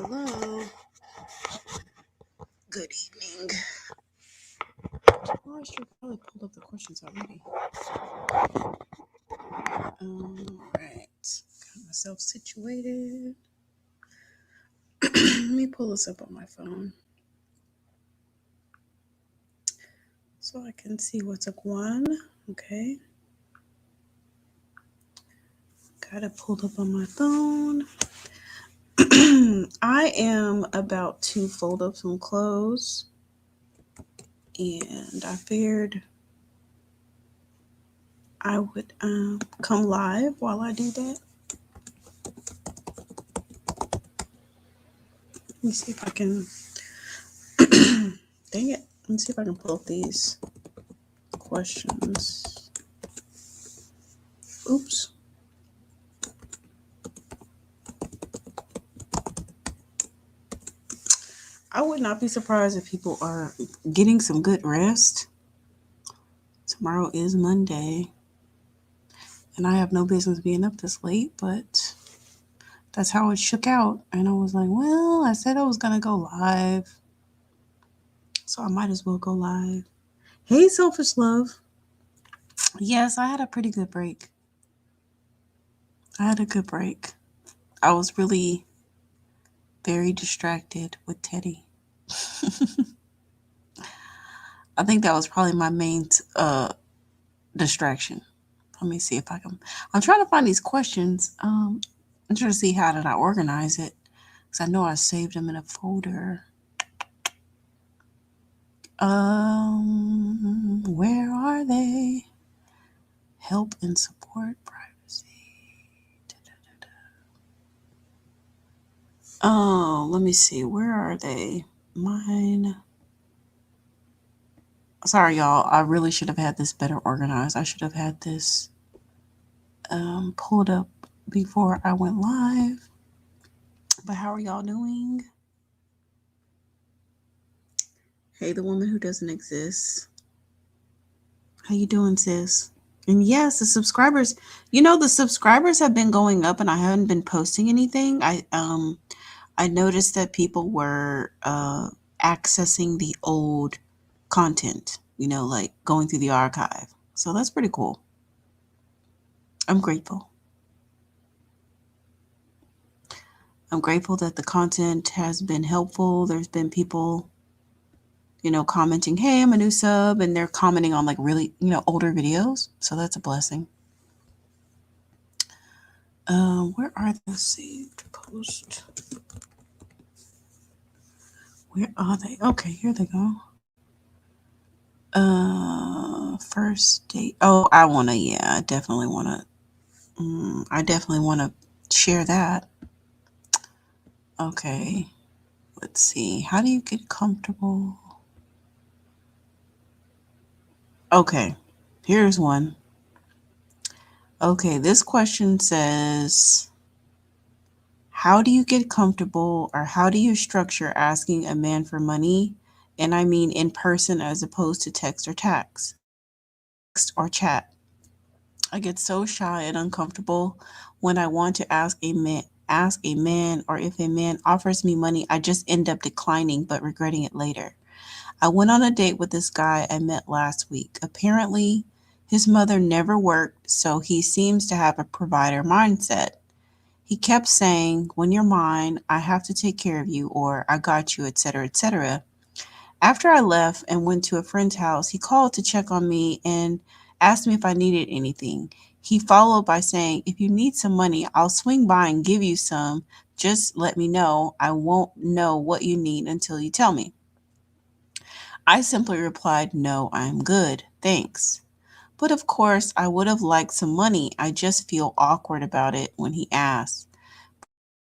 Hello. Good evening. Oh, I should probably pulled up the questions already. Alright. Got myself situated. Let me pull this up on my phone so I can see what's a one. Okay. Got it pulled up on my phone. I am about to fold up some clothes, and I figured I would come live while I do that. Let me see if I can. Dang it. Let me see if I can pull up these questions. Oops. I would not be surprised if people are getting some good rest. Tomorrow is Monday, and I have no business being up this late, but that's how it shook out. And I was like, well, I said I was going to go live, so I might as well go live. Hey, Selfish Love. Yes, I had a pretty good break. I was really very distracted with Teddy. I think that was probably my main distraction. Let me see if I can. I'm trying to find these questions. I'm trying to see how did I organize it, because I know I saved them in a folder. Where are they? Help and support, privacy. Oh, let me see. Where are they? Mine. Sorry, y'all. I really should have had this better organized. I should have had this pulled up before I went live. But how are y'all doing? Hey, the woman who doesn't exist. How you doing, sis? And yes, the subscribers, the subscribers have been going up, and I haven't been posting anything. I noticed that people were accessing the old content, like going through the archive. So that's pretty cool. I'm grateful. I'm grateful that the content has been helpful. There's been people, commenting, hey, I'm a new sub, and they're commenting on like really, older videos. So that's a blessing. Where are the saved posts? Where are they? Okay, here they go. First date. Oh, I definitely want to share that. Okay, let's see. How do you get comfortable? Okay, here's one. Okay, this question says, how do you get comfortable, or how do you structure asking a man for money? And I mean in person as opposed to text or chat. I get so shy and uncomfortable when I want to ask a man, or if a man offers me money, I just end up declining but regretting it later. I went on a date with this guy I met last week. Apparently, his mother never worked, so he seems to have a provider mindset. He kept saying, when you're mine, I have to take care of you, or I got you, etc., etc. After I left and went to a friend's house, he called to check on me and asked me if I needed anything. He followed by saying, if you need some money, I'll swing by and give you some. Just let me know. I won't know what you need until you tell me. I simply replied, no, I'm good. Thanks. But of course, I would have liked some money. I just feel awkward about it when he asked.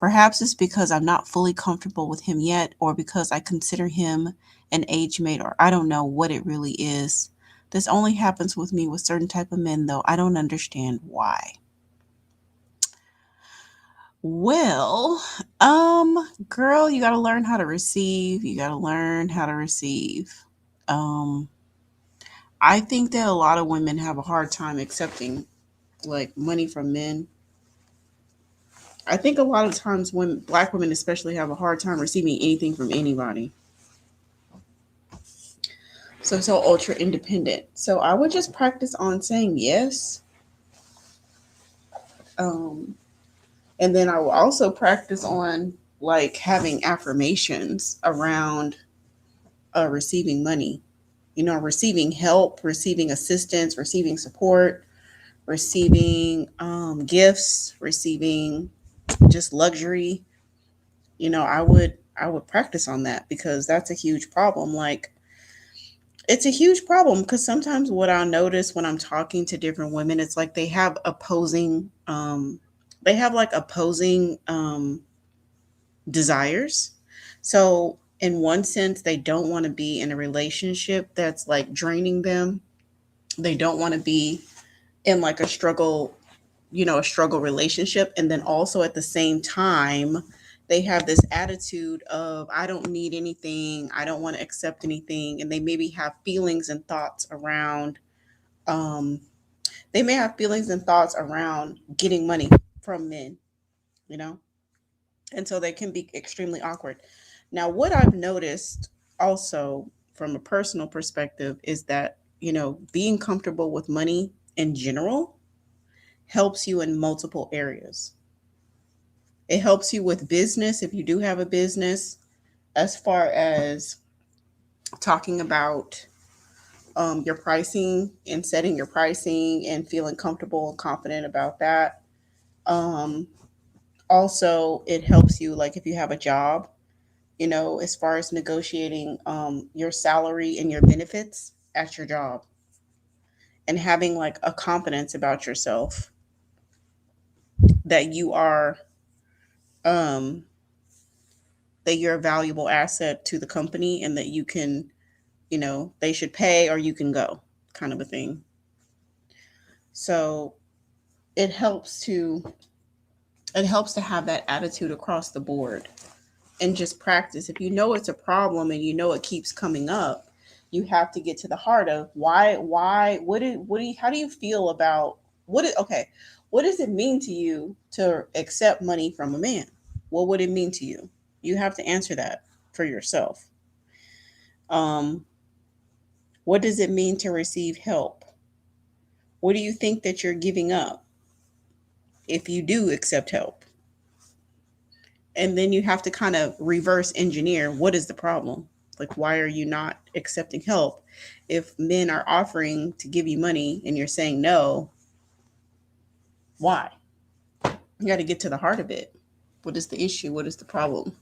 Perhaps it's because I'm not fully comfortable with him yet, or because I consider him an age mate, or I don't know what it really is. This only happens with me with certain type of men, though. I don't understand why. Well, girl, you got to learn how to receive. I think that a lot of women have a hard time accepting like money from men. I think a lot of times when black women especially have a hard time receiving anything from anybody. So ultra independent. So I would just practice on saying yes. Um, and then I will also practice on like having affirmations around receiving money, receiving help, receiving assistance, receiving support, receiving gifts, receiving just luxury. I would practice on that because that's a huge problem. Like it's a huge problem because sometimes what I notice when I'm talking to different women, it's like they have like opposing desires. So in one sense, they don't want to be in a relationship that's like draining them. They don't want to be in like a struggle relationship. And then also at the same time, they have this attitude of, I don't need anything. I don't want to accept anything. And they maybe have feelings and thoughts around, um, they may have feelings and thoughts around getting money from men, you know? And so they can be extremely awkward. Now, what I've noticed also from a personal perspective is that, being comfortable with money in general helps you in multiple areas. It helps you with business if you do have a business, as far as talking about your pricing and setting your pricing and feeling comfortable and confident about that. Um, Also, it helps you, like, if you have a job, as far as negotiating your salary and your benefits at your job and having like a confidence about yourself that you are um, that you're a valuable asset to the company and that you can, they should pay or you can go, kind of a thing. So it helps to it helps to have that attitude across the board and just practice. If you know it's a problem and you know it keeps coming up, you have to get to the heart of why how do you feel about okay, what does it mean to you to accept money from a man? What would it mean to you? You have to answer that for yourself. Um, what does it mean to receive help? What do you think that you're giving up if you do accept help? And then you have to kind of reverse engineer what is the problem? Like, why are you not accepting help? If men are offering to give you money and you're saying no, why? You got to get to the heart of it. What is the issue? What is the problem?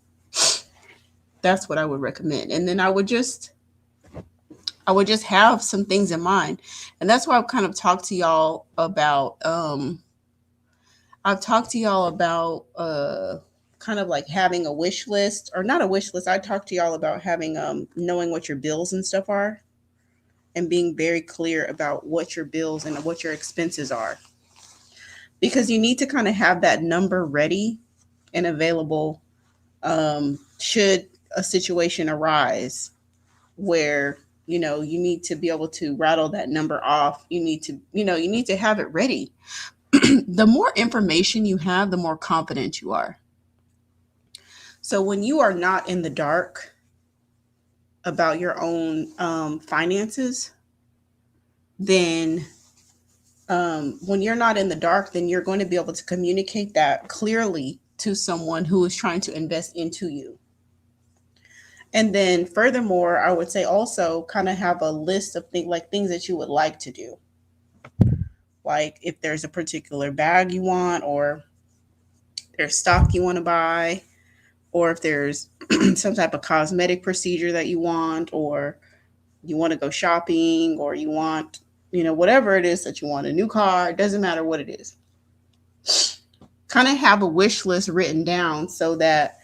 That's what I would recommend. And then I would just have some things in mind. And that's why I've kind of talked to y'all about I've talked to y'all about kind of like having a wish list, or not a wish list. I talked to y'all about having knowing what your bills and stuff are and being very clear about what your bills and what your expenses are, because you need to kind of have that number ready and available should a situation arise where you need to be able to rattle that number off. You need to have it ready. The more information you have, the more confident you are. So when you are not in the dark about your own finances, then when you're not in the dark, then you're going to be able to communicate that clearly to someone who is trying to invest into you. And then furthermore, I would say also kind of have a list of things, like things that you would like to do. Like if there's a particular bag you want, or there's stock you want to buy, or if there's some type of cosmetic procedure that you want, or you want to go shopping, or you want, whatever it is that you want, a new car, it doesn't matter what it is. Kind of have a wish list written down so that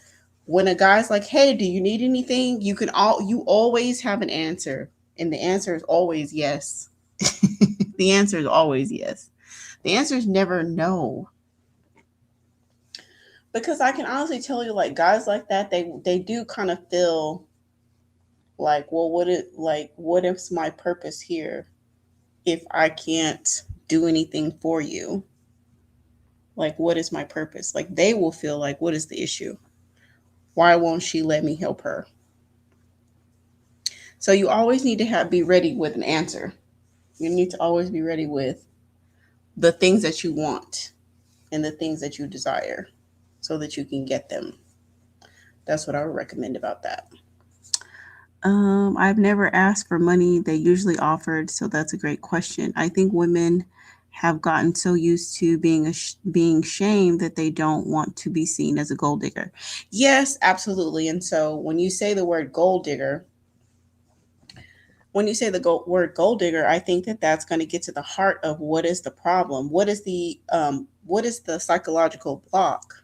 when a guy's like, "Hey, do you need anything?" you always have an answer, and the answer is always yes. The answer is always yes. The answer is never no. Because I can honestly tell you, like, guys like that, they do kind of feel like, well, what is my purpose here if I can't do anything for you? Like, what is my purpose? Like, they will feel like, what is the issue? Why won't she let me help her? So you always need to be ready with an answer. You need to always be ready with the things that you want and the things that you desire so that you can get them. That's what I would recommend about that. I've never asked for money. They usually offered, so that's a great question. I think women have gotten so used to being shamed that they don't want to be seen as a gold digger. Yes, absolutely. And so when you say the word gold digger, when you say the word gold digger, I think that that's going to get to the heart of what is the problem. What is the psychological block?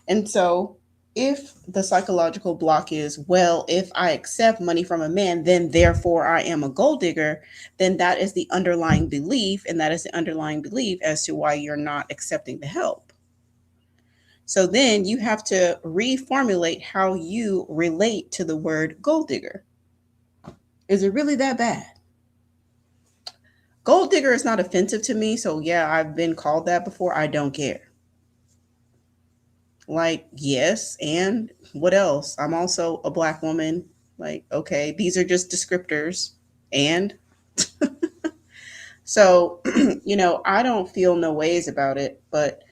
And so if the psychological block is, well, if I accept money from a man, then therefore I am a gold digger, then that is the underlying belief. And that is the underlying belief as to why you're not accepting the help. So then you have to reformulate how you relate to the word gold digger. Is it really that bad? Gold digger is not offensive to me. So yeah, I've been called that before. I don't care. Like, yes, and what else? I'm also a black woman. Like, okay, these are just descriptors. And so, I don't feel no ways about it, but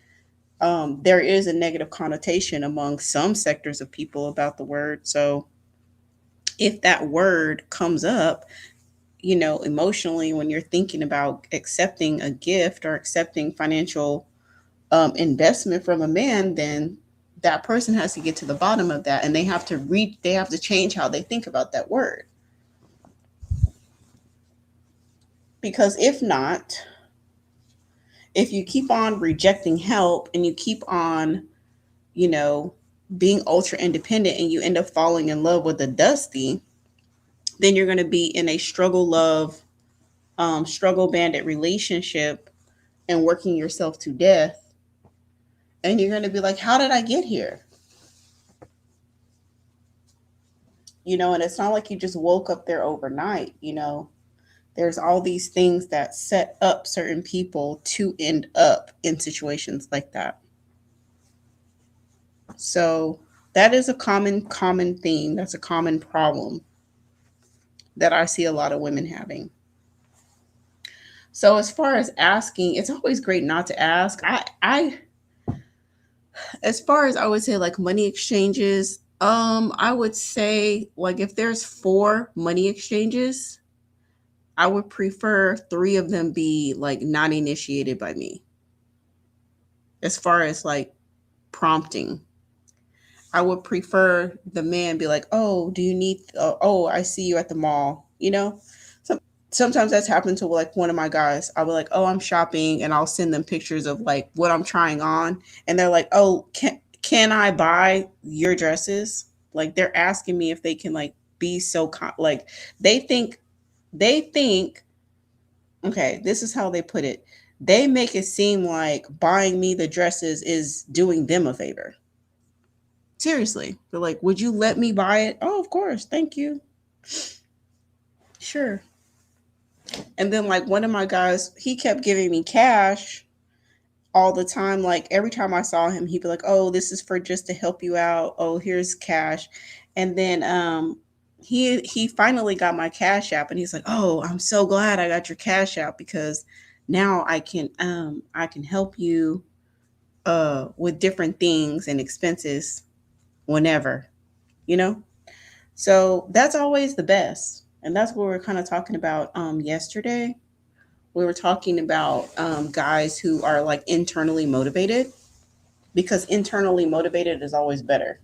there is a negative connotation among some sectors of people about the word. So if that word comes up, emotionally, when you're thinking about accepting a gift or accepting financial investment from a man, then that person has to get to the bottom of that, and they have to change how they think about that word. Because if not, if you keep on rejecting help and you keep on, you know, being ultra independent and you end up falling in love with a dusty, then you're going to be in a struggle bandit relationship and working yourself to death. And you're going to be like, how did I get here? And it's not like you just woke up there overnight. There's all these things that set up certain people to end up in situations like that. So that is a common theme. That's a common problem that I see a lot of women having. So as far as asking, it's always great not to ask. I as far as I would say like money exchanges, I would say like if there's 4 money exchanges, I would prefer 3 of them be like not initiated by me. As far as like prompting, I would prefer the man be like, "Oh, do you need? Oh, I see you at the mall." Sometimes that's happened to like one of my guys. I'll be like, "Oh, I'm shopping," and I'll send them pictures of like what I'm trying on, and they're like, "Oh, can I buy your dresses?" Like they're asking me if they can like be so like they think they think okay, this is how they put it. They make it seem like buying me the dresses is doing them a favor. Seriously. They're like, would you let me buy it? Oh, of course. Thank you. Sure. And then, like, one of my guys, he kept giving me cash all the time. Like, every time I saw him, he'd be like, oh, this is for just to help you out. Oh, here's cash. And then, he finally got my cash app and he's like, oh, I'm so glad I got your cash app because now I can help you with different things and expenses whenever, you know? So that's always the best. And that's what we are kind of talking about yesterday. We were talking about guys who are like internally motivated because internally motivated is always better.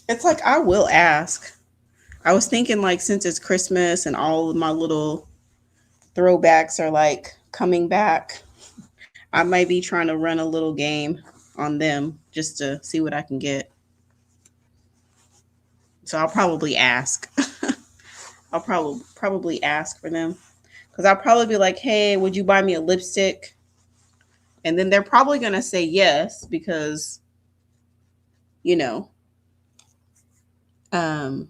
It's like I will ask. I was thinking like since it's Christmas and all of my little throwbacks are like coming back, I might be trying to run a little game on them just to see what I can get. So I'll probably ask. I'll probably ask for them because I'll probably be like, "Hey, would you buy me a lipstick?" And then they're probably gonna say yes because you know, um,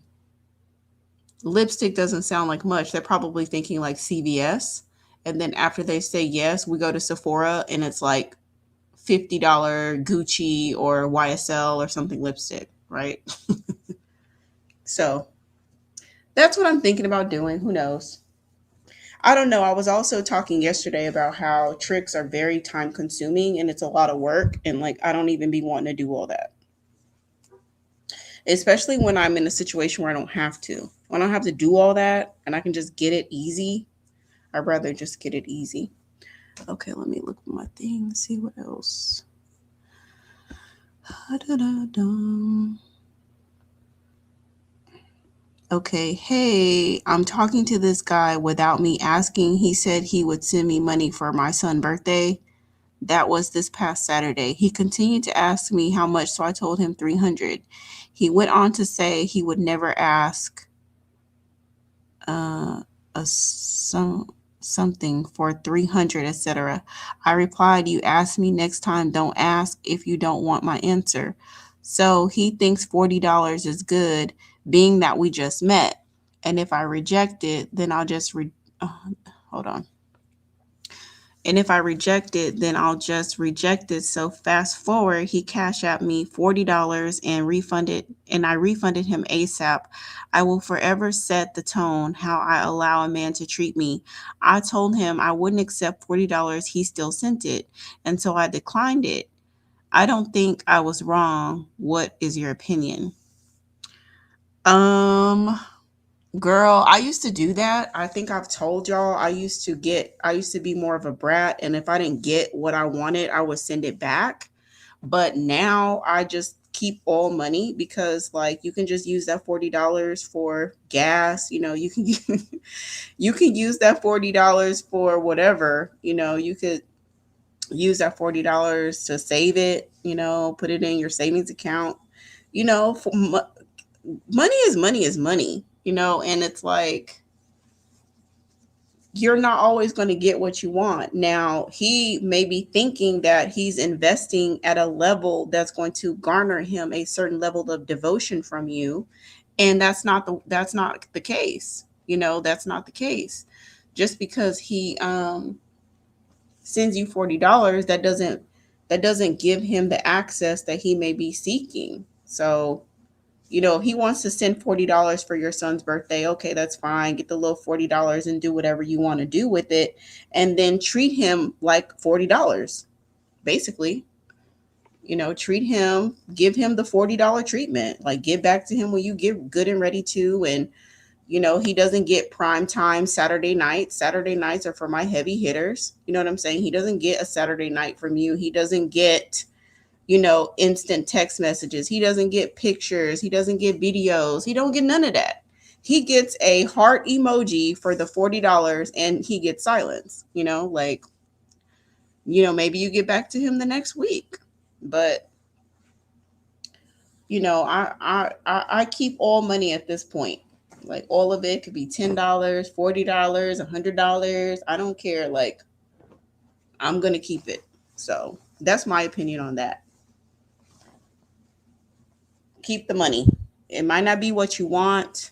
lipstick doesn't sound like much. They're probably thinking like CVS, And then after they say yes, we go to Sephora and it's like $50 Gucci or YSL or something lipstick, right? So that's what I'm thinking about doing. Who knows? I don't know. I was also talking yesterday about how tricks are very time consuming and it's a lot of work. And like, I don't even be wanting to do all that, especially when I'm in a situation where I don't have to. When I don't have to do all that and I can just get it easy, I'd rather just get it easy. Okay, let me look at my thing, see what else. Da-da-da-dum. Okay, hey, I'm talking to this guy without me asking. He said he would send me money for my son's birthday. That was this past Saturday. He continued to ask me how much, so I told him 300. He went on to say he would never ask uh, a something for 300, etc. I replied, "You ask me next time, don't ask if you don't want my answer." So he thinks $40 is good, being that we just met. And if I reject it, then I'll just hold on. And if I reject it, then I'll just reject it. So fast forward, he cashed out me $40 and I refunded him ASAP. I will forever set the tone how I allow a man to treat me. I told him I wouldn't accept $40. He still sent it. And so I declined it. I don't think I was wrong. What is your opinion? Um, Girl, I used to do that. I think I've told y'all I used to be more of a brat, and if I didn't get what I wanted, I would send it back. But now I just keep all money because like you can just use that $40 for gas, you can you can use that $40 for whatever, you could use that $40 to save it, put it in your savings account. For money is money, and it's like you're not always going to get what you want. Now, he may be thinking that he's investing at a level that's going to garner him a certain level of devotion from you, and that's not the case. That's not the case. Just because he sends you $40, that doesn't give him the access that he may be seeking. So, if he wants to send $40 for your son's birthday, okay, that's fine. Get the little $40 and do whatever you want to do with it. And then treat him like $40, basically. Treat him, give him the $40 treatment. Like, give back to him when you get good and ready to. And, he doesn't get prime time Saturday nights. Saturday nights are for my heavy hitters. You know what I'm saying? He doesn't get a Saturday night from you. He doesn't get instant text messages. He doesn't get pictures. He doesn't get videos. He don't get none of that. He gets a heart emoji for the $40 and he gets silence, like, maybe you get back to him the next week. But, I keep all money at this point. Like all of it could be $10, $40, $100. I don't care. Like, I'm going to keep it. So that's my opinion on that. Keep the money. It might not be what you want,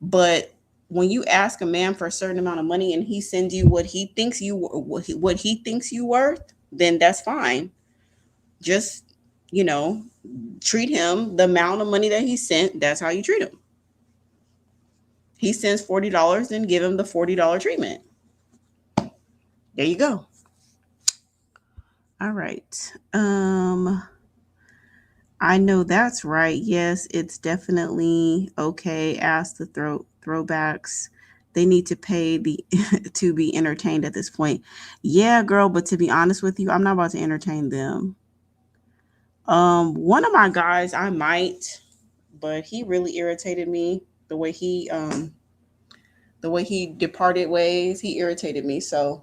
but when you ask a man for a certain amount of money and he sends you what he thinks you worth, then that's fine. Just, you know, treat him the amount of money that he sent. That's how you treat him. He sends $40, then give him the $40 treatment. There you go. All right. I know that's right. Yes, it's definitely okay. Ask the throwbacks. They need to pay the to be entertained at this point. Yeah, girl, but to be honest with you, I'm not about to entertain them. One of my guys, I might, but he really irritated me the way he departed ways. He irritated me. So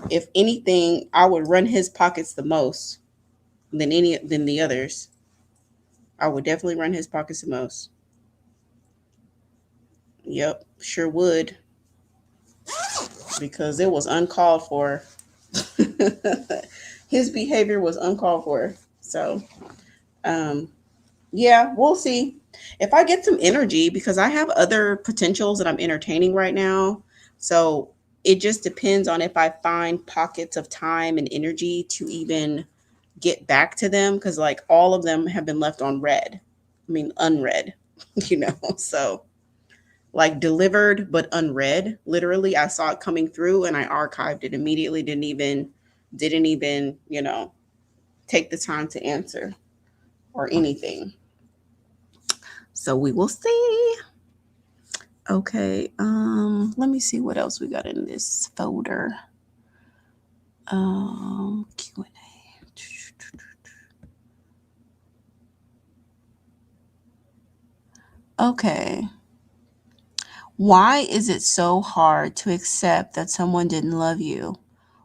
if anything, I would run his pockets the most than the others. I would definitely run his pockets the most. Yep, sure would. Because it was uncalled for. His behavior was uncalled for. So, um, yeah, we'll see. If I get some energy, because I have other potentials that I'm entertaining right now. So it just depends on if I find pockets of time and energy to even get back to them, because like all of them have been left on red. I mean, unread, So like delivered but unread. Literally, I saw it coming through and I archived it immediately. Didn't even take the time to answer or anything. So we will see. Okay, let me see what else we got in this folder. Q&A. Okay. Why is it so hard to accept that someone didn't love you?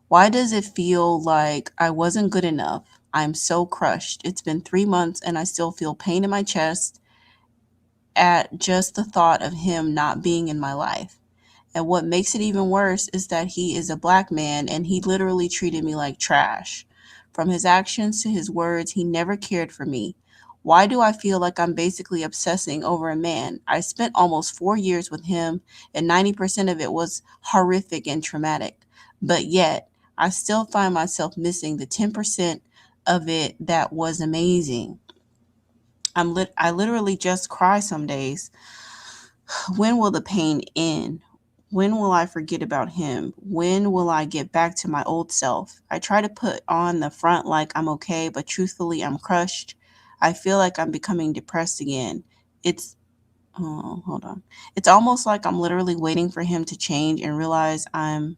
Why does it feel like I wasn't good enough? I'm so crushed. It's been 3 months and I still feel pain in my chest at just the thought of him not being in my life. And what makes it even worse is that he is a black man and he literally treated me like trash. From his actions to his words, he never cared for me. Why do I feel like I'm basically obsessing over a man? I spent almost 4 years with him, and 90% of it was horrific and traumatic. But yet, I still find myself missing the 10% of it that was amazing. I literally just cry some days. When will the pain end? When will I forget about him? When will I get back to my old self? I try to put on the front like I'm okay, but truthfully, I'm crushed. I feel like I'm becoming depressed again. It's, oh, hold on. It's almost like I'm literally waiting for him to change and realize I'm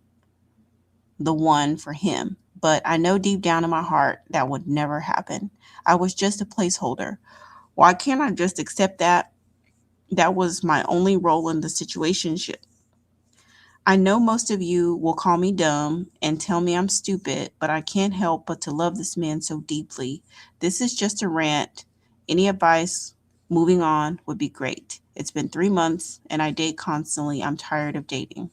the one for him. But I know deep down in my heart that would never happen. I was just a placeholder. Why can't I just accept that? That was my only role in the situation. I know most of you will call me dumb and tell me I'm stupid, but I can't help but to love this man so deeply. This is just a rant. Any advice moving on would be great. It's been 3 months and I date constantly. I'm tired of dating.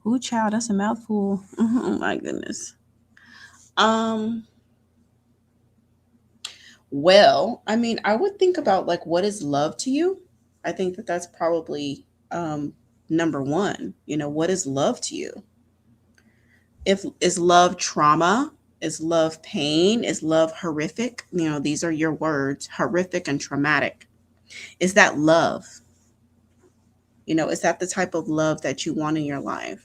Ooh, child, that's a mouthful. Oh my goodness. Um, well, I mean, I would think about like what is love to you? I think that that's probably number one. What is love to you? If is love trauma? Is love pain? Is love horrific? These are your words, horrific and traumatic. Is that love? Is that the type of love that you want in your life?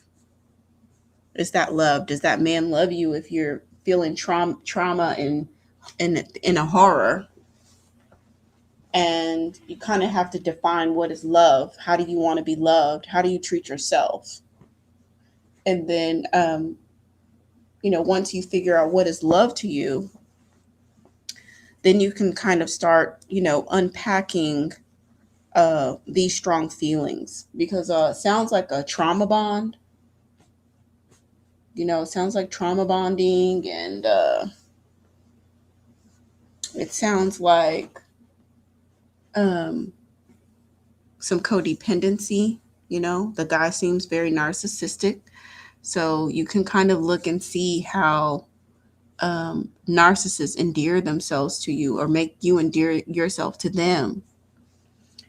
Is that love? Does that man love you if you're feeling trauma and a horror? And you kind of have to define what is love. How do you want to be loved? How do you treat yourself? And then, once you figure out what is love to you, then you can kind of start, unpacking these strong feelings, because it sounds like a trauma bond. It sounds like trauma bonding, and it sounds like um, some codependency. The guy seems very narcissistic. So you can kind of look and see how narcissists endear themselves to you or make you endear yourself to them.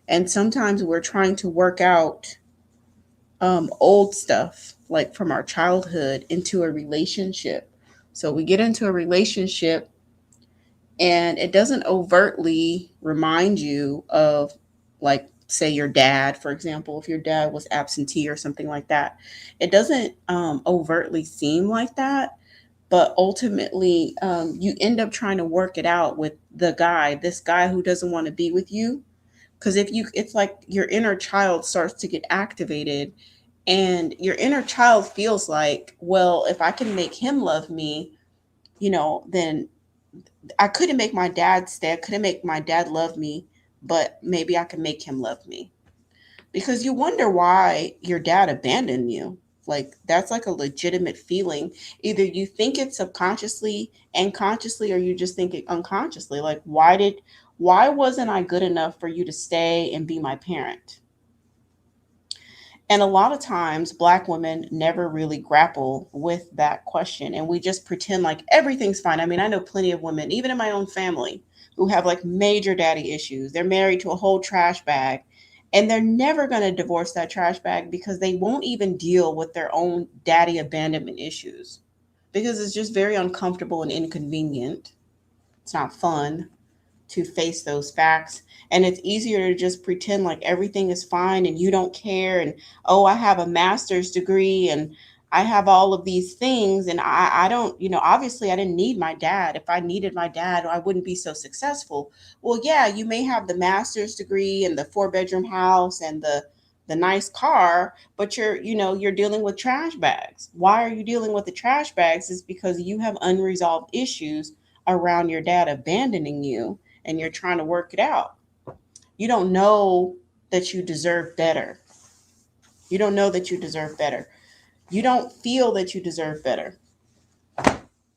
And sometimes we're trying to work out old stuff, like from our childhood, into a relationship. So we get into a relationship and it doesn't overtly remind you of, like, say your dad, for example. If your dad was absentee or something like that, it doesn't overtly seem like that, but ultimately you end up trying to work it out with this guy who doesn't want to be with you. Because it's like your inner child starts to get activated, and your inner child feels like, well, if I can make him love me, then I couldn't make my dad stay. I couldn't make my dad love me, but maybe I can make him love me. Because you wonder why your dad abandoned you. Like, that's like a legitimate feeling. Either you think it subconsciously and consciously, or you just think it unconsciously. Like, why wasn't I good enough for you to stay and be my parent? And a lot of times, Black women never really grapple with that question. And we just pretend like everything's fine. I mean, I know plenty of women, even in my own family, who have like major daddy issues. They're married to a whole trash bag. And they're never going to divorce that trash bag because they won't even deal with their own daddy abandonment issues because it's just very uncomfortable and inconvenient. It's not fun to face those facts. And it's easier to just pretend like everything is fine and you don't care. And, oh, I have a master's degree and I have all of these things. And I don't, obviously I didn't need my dad. If I needed my dad, I wouldn't be so successful. Well, yeah, you may have the master's degree and the 4-bedroom house and the nice car, but you're dealing with trash bags. Why are you dealing with the trash bags? Is because you have unresolved issues around your dad abandoning you and you're trying to work it out. You don't know that you deserve better. You don't know that you deserve better. You don't feel that you deserve better.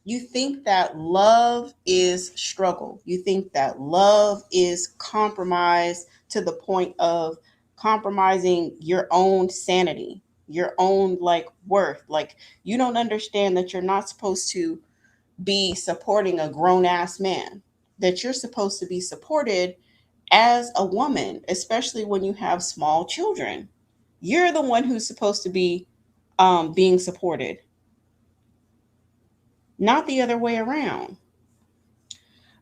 You think that love is struggle. You think that love is compromise to the point of compromising your own sanity, your own like worth. Like you don't understand that you're not supposed to be supporting a grown ass man, that you're supposed to be supported as a woman, especially when you have small children. You're the one who's supposed to be being supported, not the other way around.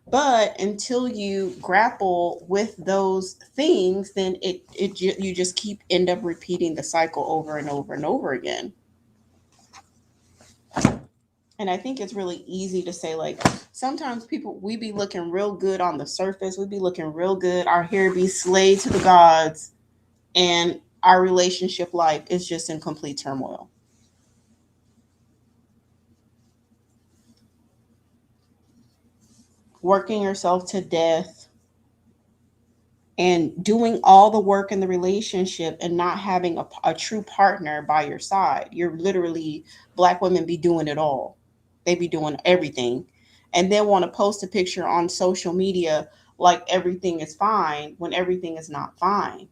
But until you grapple with those things, then you just keep end up repeating the cycle over and over and over again. And I think it's really easy to say, like, sometimes people, we be looking real good on the surface. We be looking real good. Our hair be slayed to the gods. And our relationship life is just in complete turmoil. Working yourself to death and doing all the work in the relationship and not having a true partner by your side. You're literally, Black women be doing it all. They be doing everything and then want to post a picture on social media like everything is fine when everything is not fine.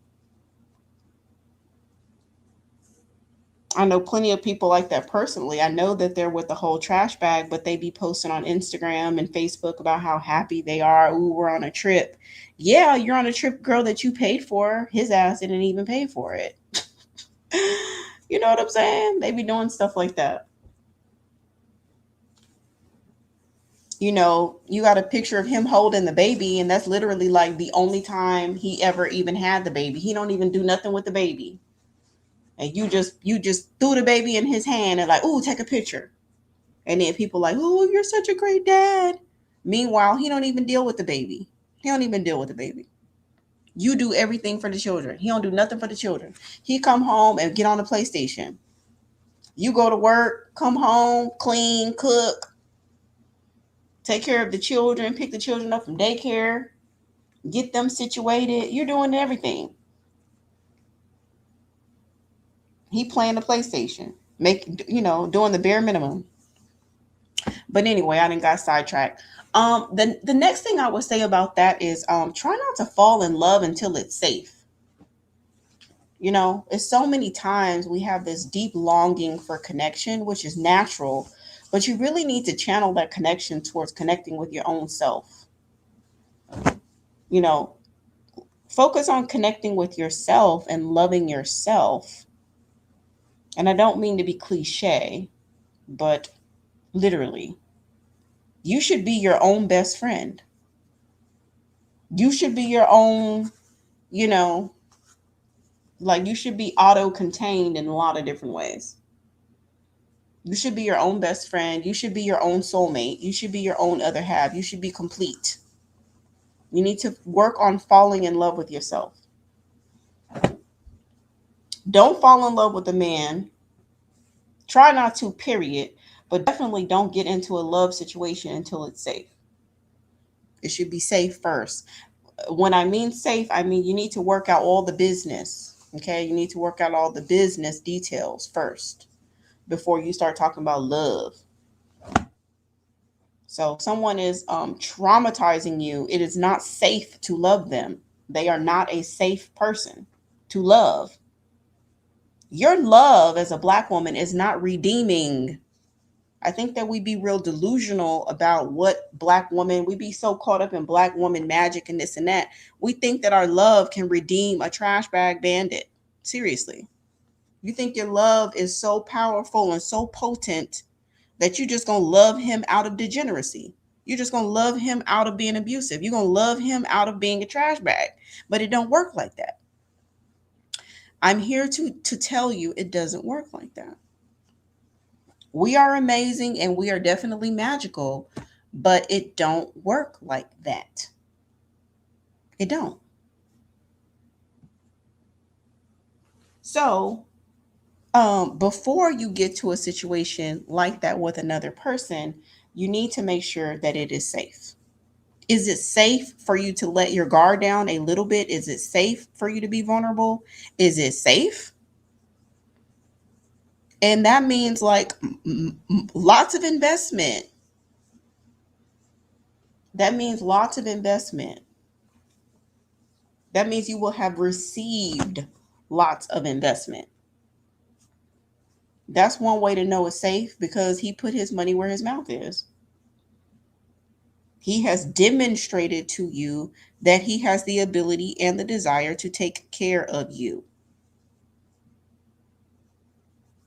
I know plenty of people like that personally. I know that they're with the whole trash bag, but they be posting on Instagram and Facebook about how happy they are. Ooh, we're on a trip. Yeah, you're on a trip, girl, that you paid for. His ass didn't even pay for it. You know what I'm saying? They be doing stuff like that. You got a picture of him holding the baby, and that's literally like the only time he ever even had the baby. He don't even do nothing with the baby. And you just threw the baby in his hand and like, ooh, take a picture. And then people like, oh, you're such a great dad. Meanwhile, he don't even deal with the baby. He don't even deal with the baby. You do everything for the children. He don't do nothing for the children. He come home and get on the PlayStation. You go to work, come home, clean, cook, take care of the children, pick the children up from daycare, get them situated. You're doing everything. He playing the PlayStation, doing the bare minimum. But anyway, I didn't got sidetracked. The next thing I would say about that is try not to fall in love until it's safe. It's so many times we have this deep longing for connection, which is natural, but you really need to channel that connection towards connecting with your own self. You know, Focus on connecting with yourself and loving yourself. And I don't mean to be cliche, but literally, you should be your own best friend. You should be your own, you know, like you should be auto contained in a lot of different ways. You should be your own best friend. You should be your own soulmate. You should be your own other half. You should be complete. You need to work on falling in love with yourself. Don't fall in love with a man. Try not to, period. But definitely don't get into a love situation until it's safe. It should be safe first. When I mean safe, I mean you need to work out all the business. Okay. You need to work out all the business details first before you start talking about love. So if someone is traumatizing you, it is not safe to love them. They are not a safe person to love. Your love as a Black woman is not redeeming. I think that we be real delusional about what black woman, we be so caught up in black woman magic and this and that. We think that our love can redeem a trash bag bandit. Seriously. You think your love is so powerful and so potent that you just gonna love him out of degeneracy. You're just gonna love him out of being abusive. You're gonna love him out of being a trash bag. But it don't work like that. I'm here to tell you it doesn't work like that. We are amazing and we are definitely magical, but it don't work like that. It don't. So, before you get to a situation like that with another person, you need to make sure that it is safe. Is it safe for you to let your guard down a little bit? Is it safe for you to be vulnerable? Is it safe? And that means like lots of investment. That means lots of investment. That means you will have received lots of investment. That's one way to know it's safe because he put his money where his mouth is. He has demonstrated to you that he has the ability and the desire to take care of you.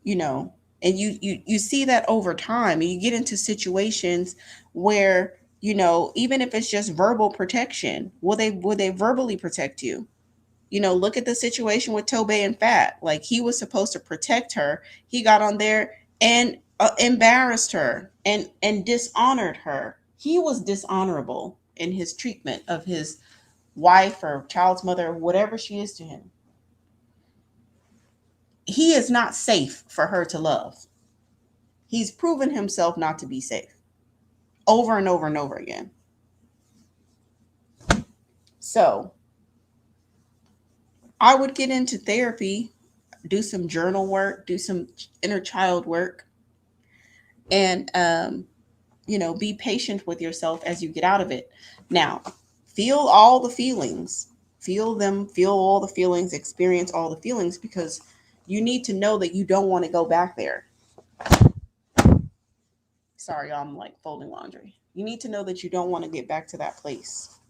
You know, and you see that over time, and you get into situations where, even if it's just verbal protection, will they verbally protect you? Look at the situation with Tobey and Fat. Like, he was supposed to protect her. He got on there and embarrassed her and dishonored her. He was dishonorable in his treatment of his wife or child's mother, whatever she is to him. He is not safe for her to love. He's proven himself not to be safe over and over and over again. So I would get into therapy, do some journal work, do some inner child work, and be patient with yourself as you get out of it. Now, feel all the feelings, feel them, feel all the feelings, experience all the feelings, because you need to know that you don't want to go back there. Sorry, I'm like folding laundry. You need to know that you don't want to get back to that place.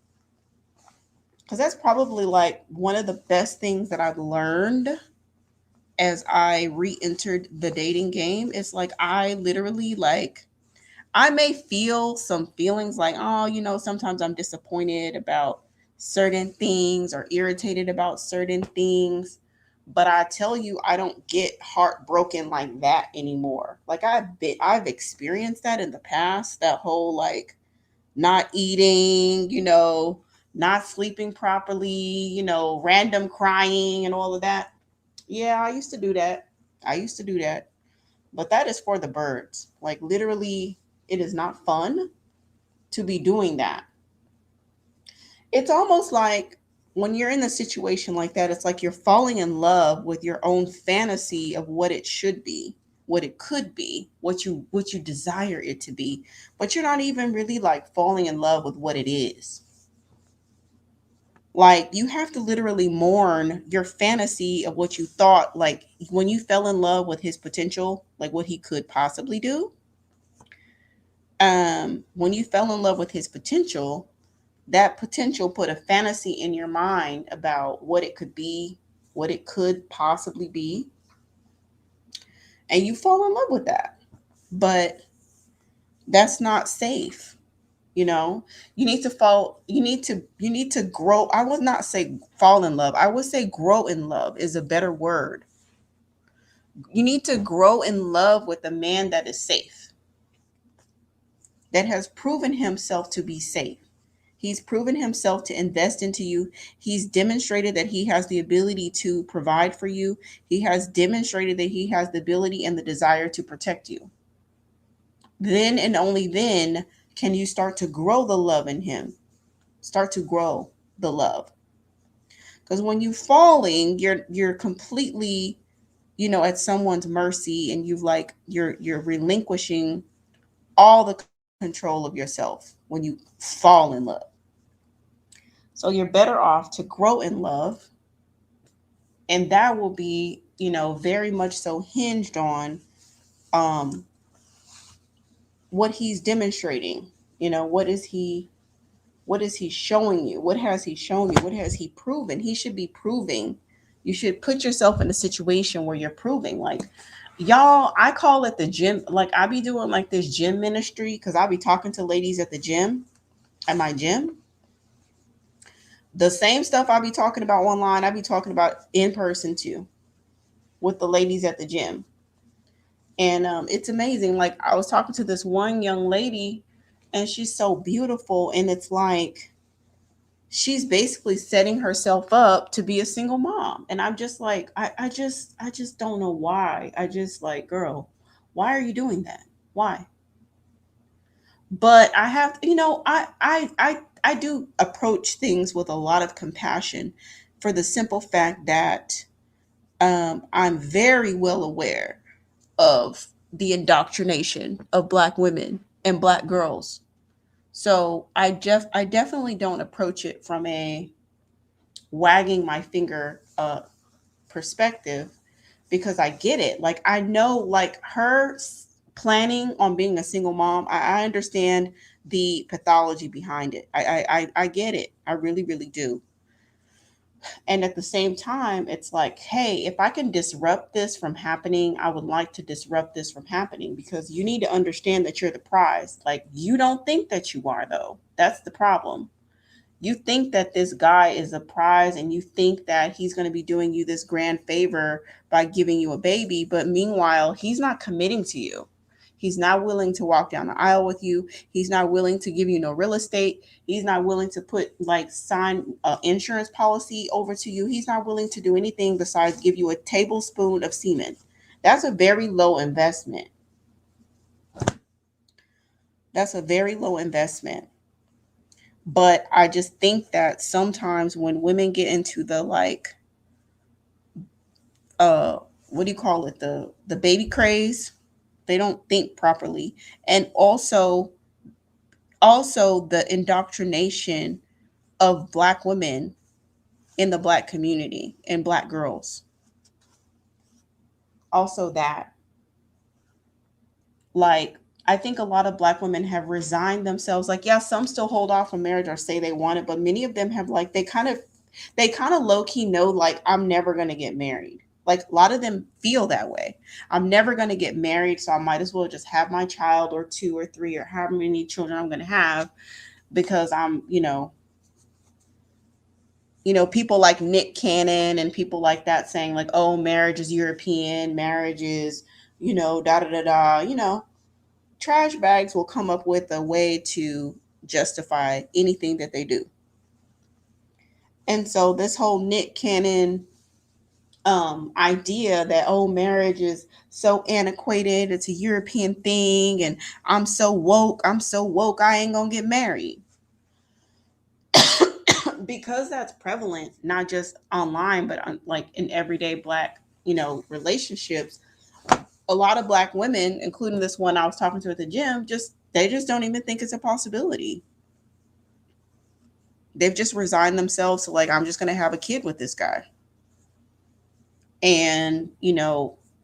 Because that's probably like one of the best things that I've learned as I re-entered the dating game. It's like I literally like I may feel some feelings like, oh, sometimes I'm disappointed about certain things or irritated about certain things. But I tell you, I don't get heartbroken like that anymore. Like I've experienced that in the past, that whole like not eating, not sleeping properly, random crying and all of that. Yeah, I used to do that. I used to do that. But that is for the birds. Like literally, it is not fun to be doing that. It's almost like when you're in a situation like that, it's like you're falling in love with your own fantasy of what it should be, what it could be, what you desire it to be, but you're not even really like falling in love with what it is. Like you have to literally mourn your fantasy of what you thought, like when you fell in love with his potential, like what he could possibly do. When you fell in love with his potential, that potential put a fantasy in your mind about what it could be, what it could possibly be, and you fall in love with that. But that's not safe. You need to grow. I would not say fall in love. I would say grow in love is a better word. You need to grow in love with a man that is safe, that has proven himself to be safe. He's proven himself to invest into you. He's demonstrated that he has the ability to provide for you. He has demonstrated that he has the ability and the desire to protect you. Then and only then can you start to grow the love in him. Start to grow the love. Because when you're falling, you're completely, at someone's mercy, and you're relinquishing all the control of yourself when you fall in love. So you're better off to grow in love. And that will be, very much so hinged on um, what he's demonstrating. What is he showing you? What has he shown you? What has he proven? He should be proving. You should put yourself in a situation where you're proving. Like, y'all, I call it the gym. Like, I be doing like this gym ministry because I'll be talking to ladies at the gym, at my gym. The same stuff I be talking about online, I be talking about in person too, with the ladies at the gym. And it's amazing. Like, I was talking to this one young lady, and she's so beautiful, and it's like she's basically setting herself up to be a single mom. And I'm just like, I just don't know why. I just like, girl, why are you doing that? Why? But I have, I do approach things with a lot of compassion, for the simple fact that I'm very well aware of the indoctrination of Black women and Black girls. So I definitely don't approach it from a wagging my finger perspective, because I get it. Like, I know, like, her planning on being a single mom, I understand the pathology behind it. I get it. I really, really do. And at the same time, it's like, hey, if I can disrupt this from happening, I would like to disrupt this from happening, because you need to understand that you're the prize. Like, you don't think that you are, though. That's the problem. You think that this guy is a prize, and you think that he's going to be doing you this grand favor by giving you a baby, but meanwhile, he's not committing to you. He's not willing to walk down the aisle with you. He's not willing to give you no real estate. He's not willing to put, like, sign insurance policy over to you. He's not willing to do anything besides give you a tablespoon of semen. That's a very low investment. That's a very low investment. But I just think that sometimes when women get into the, like, uh what do you call it, the baby craze, they don't think properly. And also the indoctrination of Black women in the Black community and Black girls. Also that, like, I think a lot of Black women have resigned themselves. Like, yeah, some still hold off on marriage or say they want it, but many of them have, like, they kind of low key know, like, I'm never going to get married. Like, a lot of them feel that way. I'm never going to get married, so I might as well just have my child, or two or three, or however many children I'm going to have, because people like Nick Cannon and people like that saying, like, oh, marriage is European, marriage is, da da da da. Trash bags will come up with a way to justify anything that they do. And so this whole Nick Cannon idea that, oh, marriage is so antiquated, it's a European thing, and I'm so woke, I ain't gonna get married. Because that's prevalent, not just online, but like in everyday Black, relationships. A lot of Black women, including this one I was talking to at the gym, they just don't even think it's a possibility. They've just resigned themselves to, like, I'm just gonna have a kid with this guy. And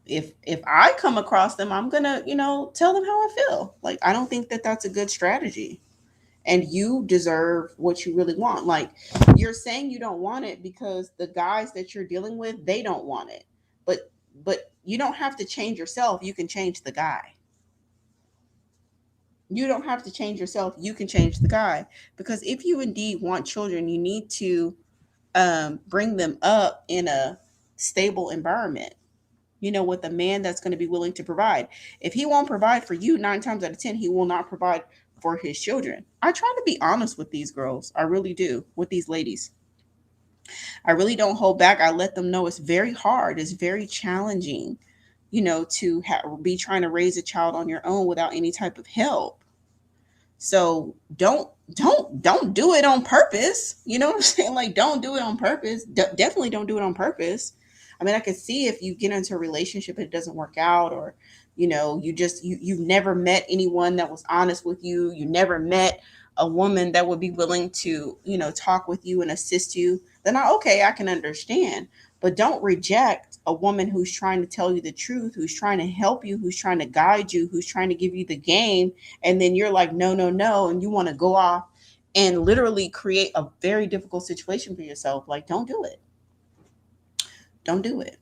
if I come across them, I'm gonna tell them how I feel. Like, I don't think that that's a good strategy. And you deserve what you really want. Like, you're saying you don't want it because the guys that you're dealing with, they don't want it. But you don't have to change yourself, you can change the guy. You don't have to change yourself, you can change the guy. Because if you indeed want children, you need to bring them up in a stable environment, with a man that's going to be willing to provide. If he won't provide for you, 9 times out of 10, he will not provide for his children. I try to be honest with these girls. I really do. With these ladies, I really don't hold back. I let them know it's very hard. It's very challenging, to be trying to raise a child on your own without any type of help. So don't do it on purpose. You know what I'm saying? Like, don't do it on purpose. Definitely don't do it on purpose. I mean, I could see if you get into a relationship and it doesn't work out, or You've never met anyone that was honest with you. You never met a woman that would be willing to, talk with you and assist you. Then I can understand. But don't reject a woman who's trying to tell you the truth, who's trying to help you, who's trying to guide you, who's trying to give you the game. And then you're like, no, no, no. And you want to go off and literally create a very difficult situation for yourself. Like, don't do it. Don't do it.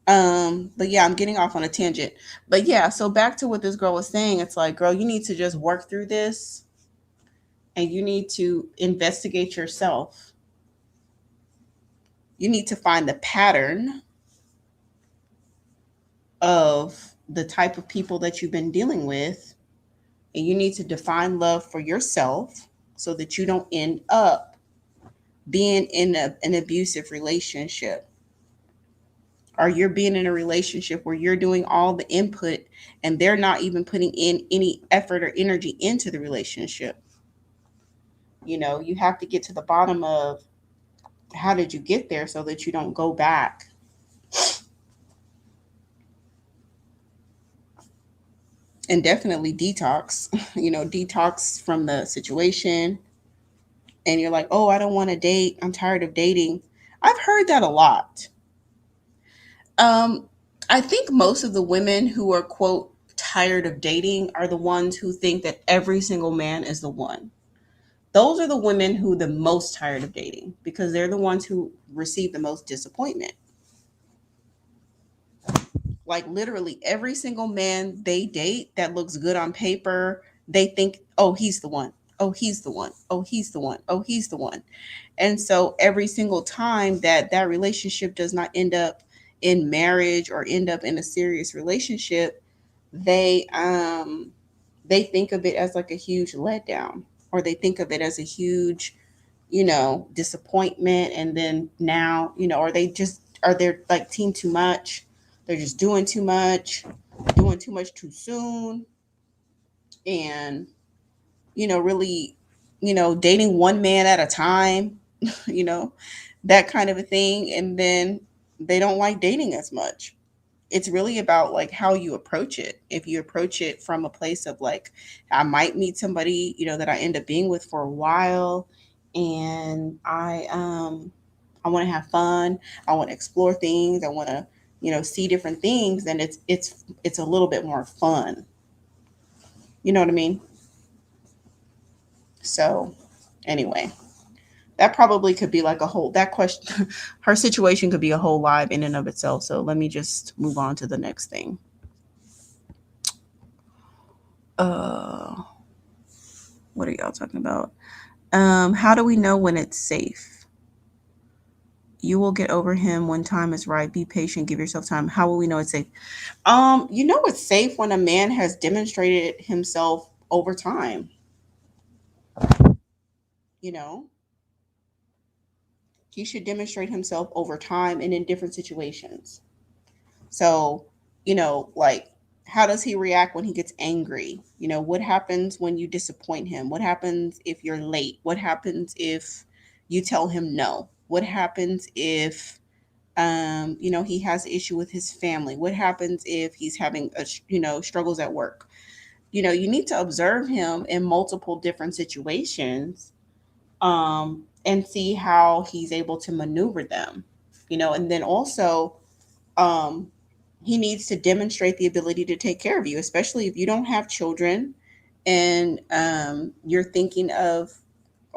But yeah, I'm getting off on a tangent. But yeah, so back to what this girl was saying, it's like, girl, you need to just work through this and you need to investigate yourself. You need to find the pattern of the type of people that you've been dealing with, and you need to define love for yourself so that you don't end up being in an abusive relationship, or you're being in a relationship where you're doing all the input and they're not even putting in any effort or energy into the relationship. You have to get to the bottom of how did you get there so that you don't go back. And definitely detox, detox from the situation. And you're like, oh, I don't want to date. I'm tired of dating. I've heard that a lot. Um, I think most of the women who are, quote, tired of dating are the ones who think that every single man is the one. Those are the women who the most tired of dating because they're the ones who receive the most disappointment. Like literally every single man they date that looks good on paper, they think, oh, he's the one. Oh, he's the one. Oh, he's the one. Oh, he's the one. And so every single time that relationship does not end up in marriage or end up in a serious relationship, they think of it as like a huge letdown, or they think of it as a huge, disappointment. And then now, or they just are they're like team too much. They're just doing too much too soon. And, really, dating one man at a time, you know, that kind of a thing. And then they don't like dating as much. It's really about like how you approach it. If you approach it from a place of like, I might meet somebody, that I end up being with for a while, and I want to have fun. I want to explore things. I want to, see different things. Then it's a little bit more fun. You know what I mean? So, anyway, that probably could be like a whole that question. Her situation could be a whole live in and of itself. So let me just move on to the next thing. Uh, what are y'all talking about? How do we know when it's safe? You will get over him when time is right. Be patient. Give yourself time. How will we know it's safe? It's safe when a man has demonstrated himself over time. You know, he should demonstrate himself over time and in different situations. So, like, how does he react when he gets angry? What happens when you disappoint him? What happens if you're late? What happens if you tell him no? What happens if he has an issue with his family? What happens if he's having struggles at work? You need to observe him in multiple different situations, and see how he's able to maneuver them. And then also, um, he needs to demonstrate the ability to take care of you, especially if you don't have children and you're thinking of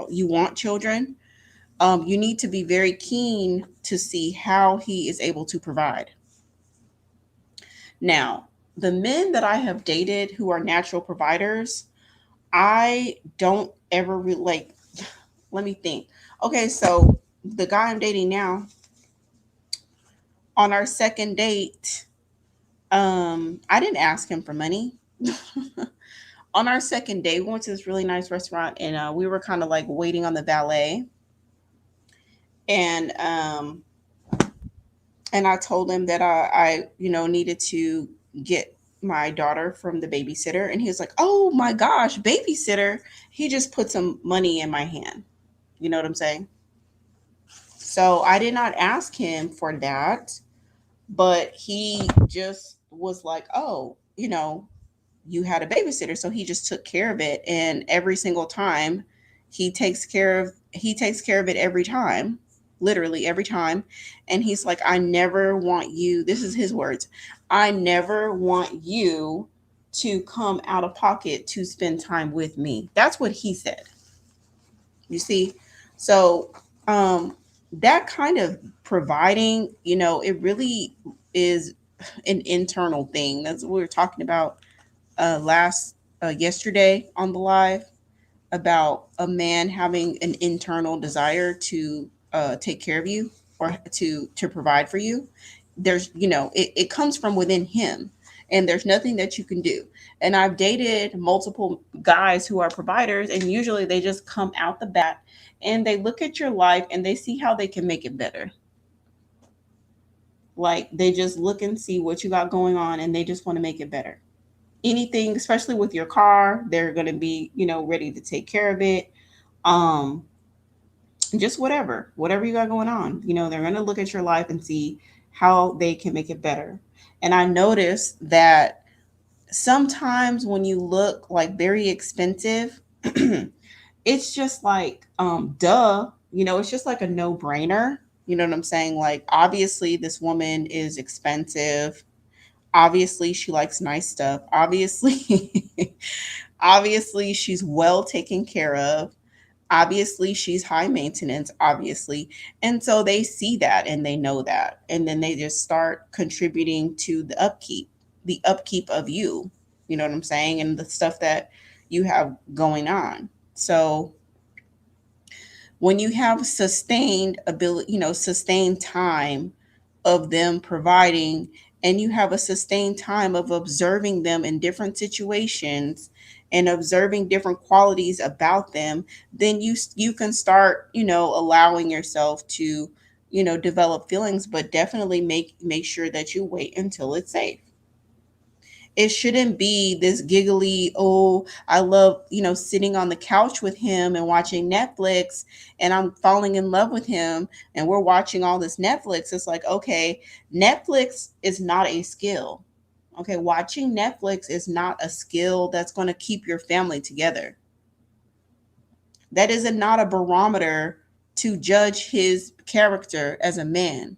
you want children. You need to be very keen to see how he is able to provide. Now, the men that I have dated who are natural providers, I don't ever like. Let me think. Okay, so the guy I'm dating now, on our second date, I didn't ask him for money. On our second date, we went to this really nice restaurant, and we were kind of like waiting on the valet. And I told him that I needed to get my daughter from the babysitter, and he was like, "Oh my gosh, babysitter!" He just put some money in my hand. You know what I'm saying? So I did not ask him for that, but he just was like, oh, you had a babysitter, so he just took care of it, and every single time he takes care of it every time, literally every time. And he's like, I never want you, this is his words, I never want you to come out of pocket to spend time with me. That's what he said. You see? So um that kind of providing, it really is an internal thing. That's what we were talking about last yesterday on the live, about a man having an internal desire to take care of you, or to provide for you. There's, it comes from within him, and there's nothing that you can do. And I've dated multiple guys who are providers, and usually they just come out the bat and they look at your life and they see how they can make it better. Like, they just look and see what you got going on, and they just want to make it better. Anything, especially with your car, they're going to be, ready to take care of it. um just whatever you got going on, they're going to look at your life and see how they can make it better. And I noticed that sometimes when you look like very expensive, it's just like, duh, it's just like a no-brainer. You know what I'm saying? Like, obviously this woman is expensive. Obviously she likes nice stuff. Obviously obviously she's well taken care of. Obviously she's high maintenance, obviously. And so they see that and they know that, and then they just start contributing to the upkeep of you. You know what I'm saying? And the stuff that you have going on. So when you have sustained ability, sustained time of them providing, and you have a sustained time of observing them in different situations and observing different qualities about them, then you can start, allowing yourself to, develop feelings, but definitely make sure that you wait until it's safe. It shouldn't be this giggly, oh, I love, sitting on the couch with him and watching Netflix, and I'm falling in love with him, and we're watching all this Netflix. It's like, okay, Netflix is not a skill. Okay, watching Netflix is not a skill that's going to keep your family together. That is not a barometer to judge his character as a man.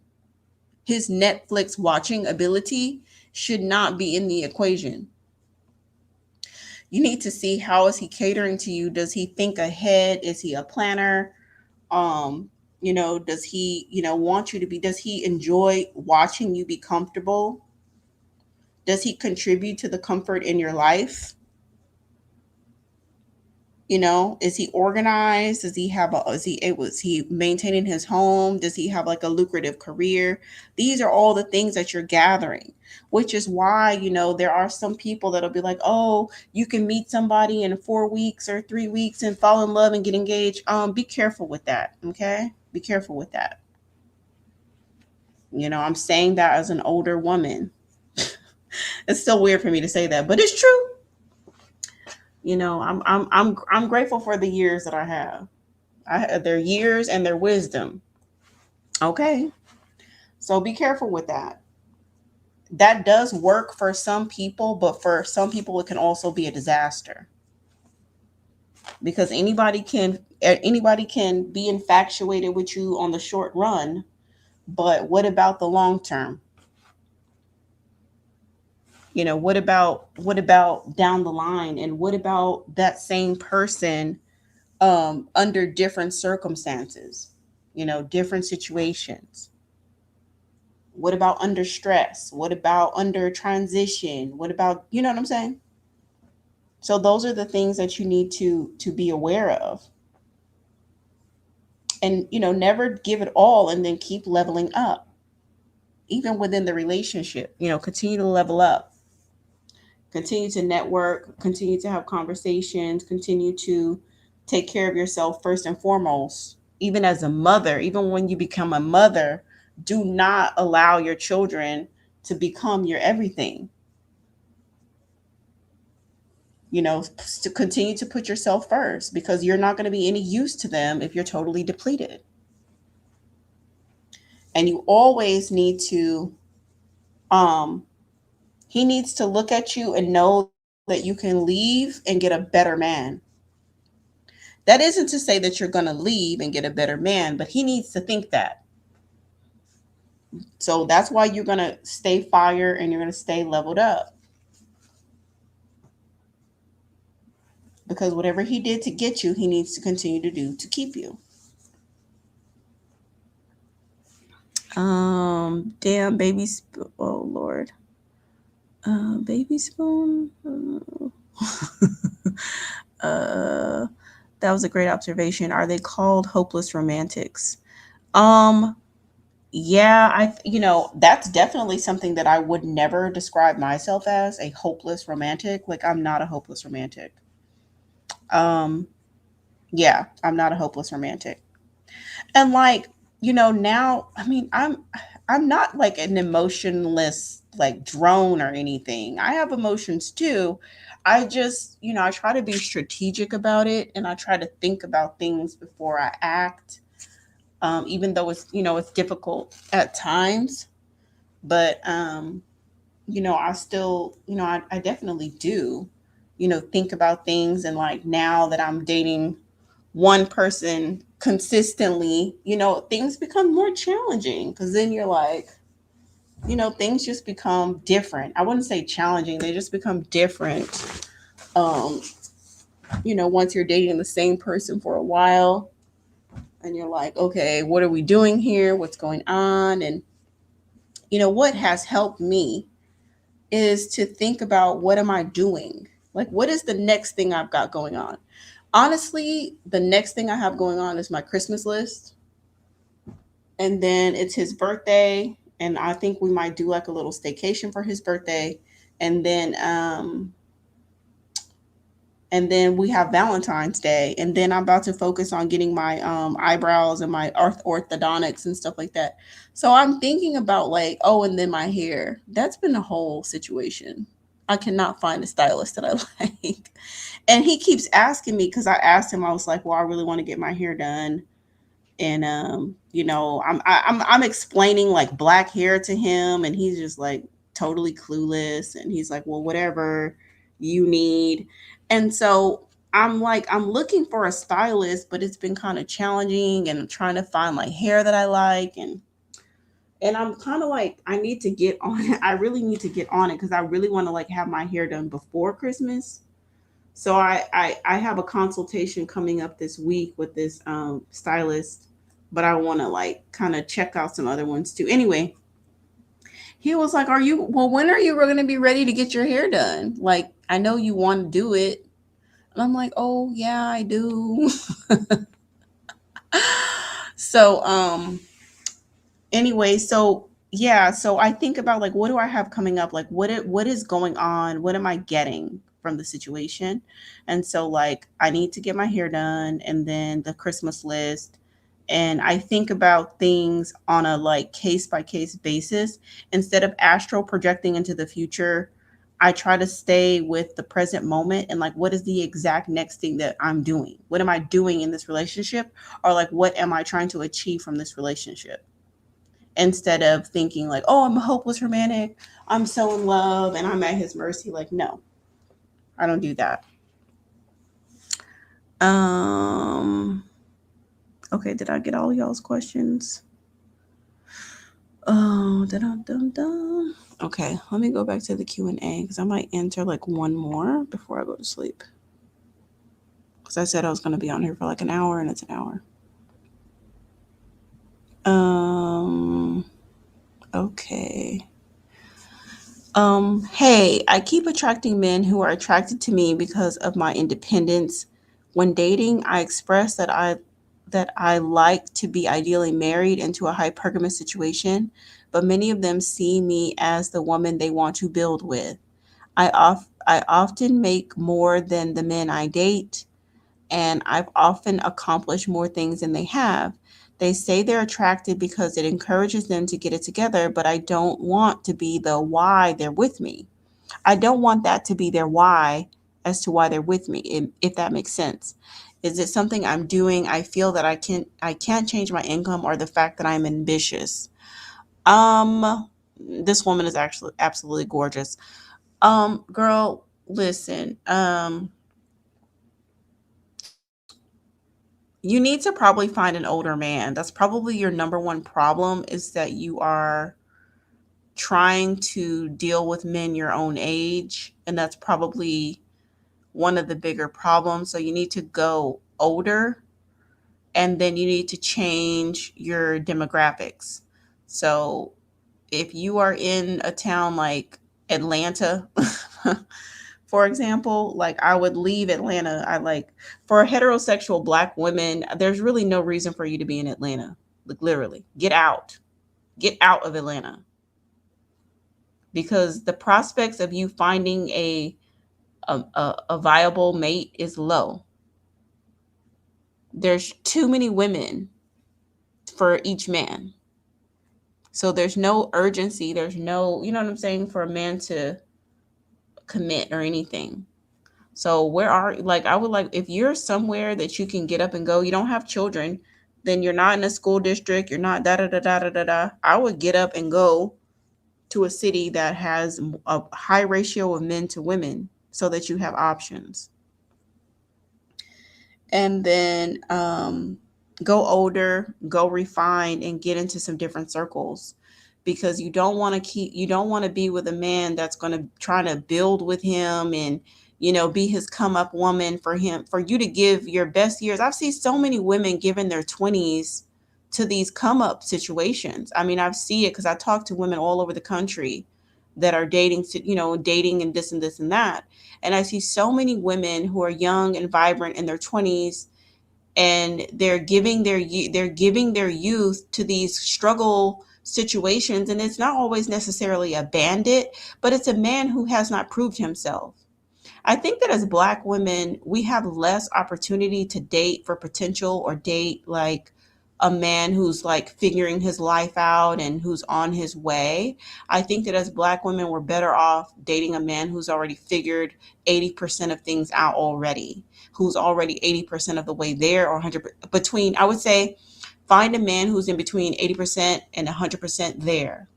His Netflix watching ability should not be in the equation. You need to see, how is he catering to you? Does he think ahead? Is he a planner? um does he, want you to be, does he enjoy watching you be comfortable? Does he contribute to the comfort in your life? Is he organized? Does he have a, is he maintaining his home? Does he have like a lucrative career? These are all the things that you're gathering, which is why, there are some people that'll be like, oh, you can meet somebody in 4 weeks or 3 weeks and fall in love and get engaged. Be careful with that. Okay, be careful with that. I'm saying that as an older woman. It's still weird for me to say that, but it's true. I'm grateful for the years that I have. I had their years and their wisdom. Okay. So be careful with that. That does work for some people, but for some people it can also be a disaster, because anybody can be infatuated with you on the short run, but what about the long term? What about down the line, and what about that same person under different circumstances, different situations? What about under stress? What about under transition? What about, you know what I'm saying? So those are the things that you need to be aware of. And never give it all and then keep leveling up. Even within the relationship, continue to level up. Continue to network, continue to have conversations, continue to take care of yourself first and foremost. Even as a mother, even when you become a mother, do not allow your children to become your everything. To continue to put yourself first, because you're not going to be any use to them if you're totally depleted. And you always need to um He needs to look at you and know that you can leave and get a better man. That isn't to say that you're going to leave and get a better man, but he needs to think that. So that's why you're going to stay fire and you're going to stay leveled up. Because whatever he did to get you, he needs to continue to do to keep you. Damn, baby. Oh, Lord. Baby spoon. uh, that was a great observation. Are they called hopeless romantics? Um, yeah, that's definitely something that I would never describe myself as a hopeless romantic. Like, I'm not a hopeless romantic. Um, yeah, I'm not a hopeless romantic. And like, now, I mean, I'm not like an emotionless like drone or anything. I have emotions too. I just, I try to be strategic about it and I try to think about things before I act. Even though it's difficult at times, but I still, I definitely do, think about things. And like now that I'm dating one person consistently, things become more challenging because then you're like, things just become different. I wouldn't say challenging, they just become different. Um, once you're dating the same person for a while and you're like, okay, what are we doing here? What's going on? And, what has helped me is to think about what am I doing? Like, what is the next thing I've got going on? Honestly, the next thing I have going on is my Christmas list. And then it's his birthday. And I think we might do like a little staycation for his birthday. And then we have Valentine's Day, and then I'm about to focus on getting my eyebrows and my orthodontics and stuff like that. So I'm thinking about like, oh, and then my hair. That's been a whole situation. I cannot find a stylist that I like, and he keeps asking me because I asked him. I was like, well, I really want to get my hair done, and I'm explaining like black hair to him, and he's just like totally clueless, and he's like, well, whatever you need. And so I'm like, I'm looking for a stylist, but it's been kind of challenging, and I'm trying to find like hair that I like, and I'm kind of like, I need to get on it. I really need to get on it because I really want to like have my hair done before Christmas. So I have a consultation coming up this week with this stylist, but I want to like kind of check out some other ones too. Anyway, he was like, when are you going to be ready to get your hair done? Like, I know you want to do it. And I'm like, oh yeah, I do. So anyway, so yeah, so I think about like, what do I have coming up? Like, what is going on? What am I getting from the situation? And so like, I need to get my hair done, and then the Christmas list. And I think about things on a like case by case basis instead of astral projecting into the future. I try to stay with the present moment and like, what is the exact next thing that I'm doing? What am I doing in this relationship? Or like, what am I trying to achieve from this relationship? Instead of thinking like, oh, I'm a hopeless romantic, I'm so in love and I'm at his mercy. Like, no, I don't do that. um okay, did I get all y'all's questions? Oh, dun. Okay, let me go back to the Q&A because I might enter like one more before I go to sleep, because I said I was going to be on here for like an hour and it's an hour. Okay. Hey, I keep attracting men who are attracted to me because of my independence. When dating, I express that I like to be ideally married into a hypergamous situation, but many of them see me as the woman they want to build with. I often make more than the men I date, and I've often accomplished more things than they have. They say they're attracted because it encourages them to get it together, but I don't want to be the why they're with me. I don't want that to be their why as to why they're with me, if that makes sense. Is it something I'm doing? I feel that I can't change my income or the fact that I'm ambitious. Um This woman is actually absolutely gorgeous. Girl, listen. You need to probably find an older man. That's probably your number one problem, is that you are trying to deal with men your own age, and that's probably one of the bigger problems. So you need to go older, and then you need to change your demographics. So if you are in a town like Atlanta, for example, like I would leave Atlanta. I like, for heterosexual black women, there's really no reason for you to be in Atlanta. Like literally, get out of Atlanta, because the prospects of you finding a viable mate is low. There's too many women for each man. So there's no urgency. There's no, you know what I'm saying, for a man to commit or anything. So where are, like, I would like, if you're somewhere that you can get up and go, you don't have children, then you're not in a school district, you're not da da da da da da da. I would get up and go to a city that has a high ratio of men to women so that you have options. And then go older, go refine, and get into some different circles, because you don't want to be with a man that's going to try to build with him and, you know, be his come up woman for him, for you to give your best years. I've seen so many women giving their 20s to these come up situations. I mean, I've seen it because I talk to women all over the country that are dating, you know, dating and this and that. And I see so many women who are young and vibrant in their 20s, and they're giving their youth to these struggle situations, and it's not always necessarily a bandit, but it's a man who has not proved himself. I think that as Black women, we have less opportunity to date for potential, or date like a man who's like figuring his life out and who's on his way. I think that as Black women, we're better off dating a man who's already figured 80% of things out already, who's already 80% of the way there, or 100 between, I would say, find a man who's in between 80% and 100% there.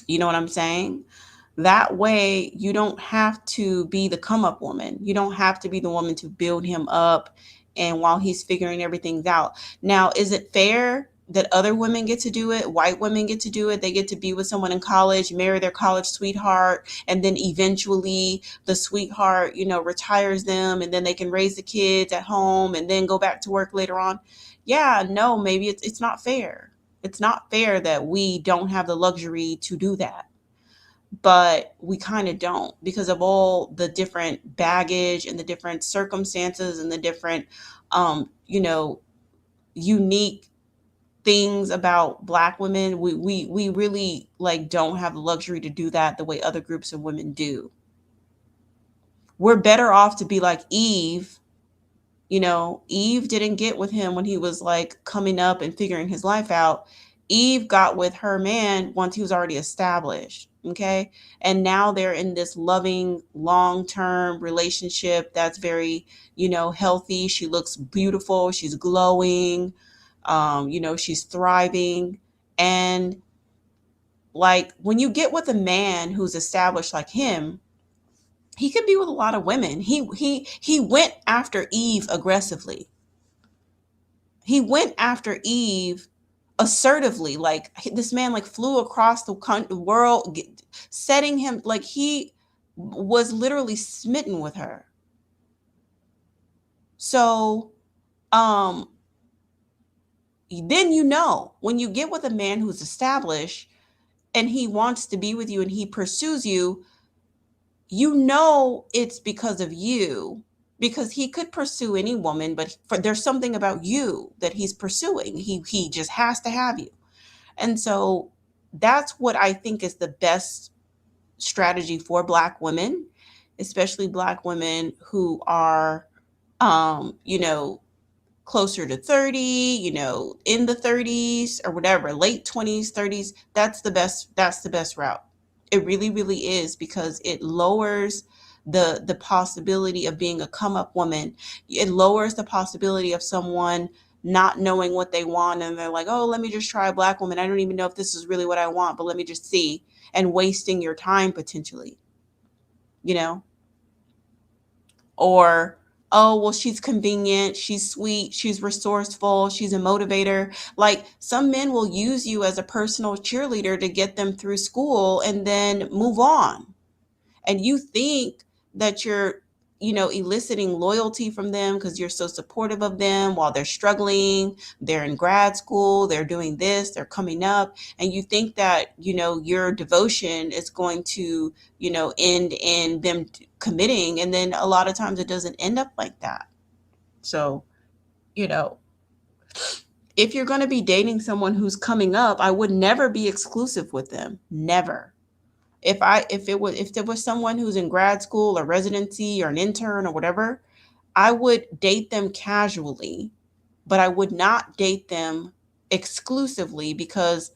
You know what I'm saying? That way, you don't have to be the come up woman. You don't have to be the woman to build him up and while he's figuring everything out. Now, is it fair that other women get to do it? White women get to do it. They get to be with someone in college, marry their college sweetheart, and then eventually the sweetheart, you know, retires them, and then they can raise the kids at home and then go back to work later on. Yeah, no, maybe it's not fair. It's not fair that we don't have the luxury to do that, but we kind of don't, because of all the different baggage and the different circumstances and the different you know, unique things about Black women. We really like don't have the luxury to do that the way other groups of women do. We're better off to be like Eve. You know, Eve didn't get with him when he was like coming up and figuring his life out. Eve got with her man once he was already established. Okay. And now they're in this loving, long term relationship that's very, you know, healthy. She looks beautiful. She's glowing. You know, she's thriving. And like when you get with a man who's established like him, he could be with a lot of women. He went after Eve aggressively. He went after Eve assertively. Like this man like flew across the world, setting him, like he was literally smitten with her. So um then, you know, when you get with a man who's established and he wants to be with you and he pursues you, you know it's because of you, because he could pursue any woman, but there's something about you that he's pursuing. He just has to have you. And so that's what I think is the best strategy for Black women, especially Black women who are you know, closer to 30, you know, in the 30s or whatever, late 20s, 30s. That's the best route. It really, really is, because it lowers the possibility of being a come up woman. It lowers the possibility of someone not knowing what they want, and they're like, oh, let me just try a black woman. I don't even know if this is really what I want, but let me just see, and wasting your time potentially, you know? Or, oh, well, she's convenient, she's sweet, she's resourceful, she's a motivator. Like, some men will use you as a personal cheerleader to get them through school and then move on. And you think that you're, eliciting loyalty from them because you're so supportive of them while they're struggling, they're in grad school, they're doing this, they're coming up, and you think that, your devotion is going to, end in them committing, and then a lot of times it doesn't end up like that. So, you know, if you're going to be dating someone who's coming up, I would never be exclusive with them. Never. If there was someone who's in grad school or residency or an intern or whatever, I would date them casually, but I would not date them exclusively, because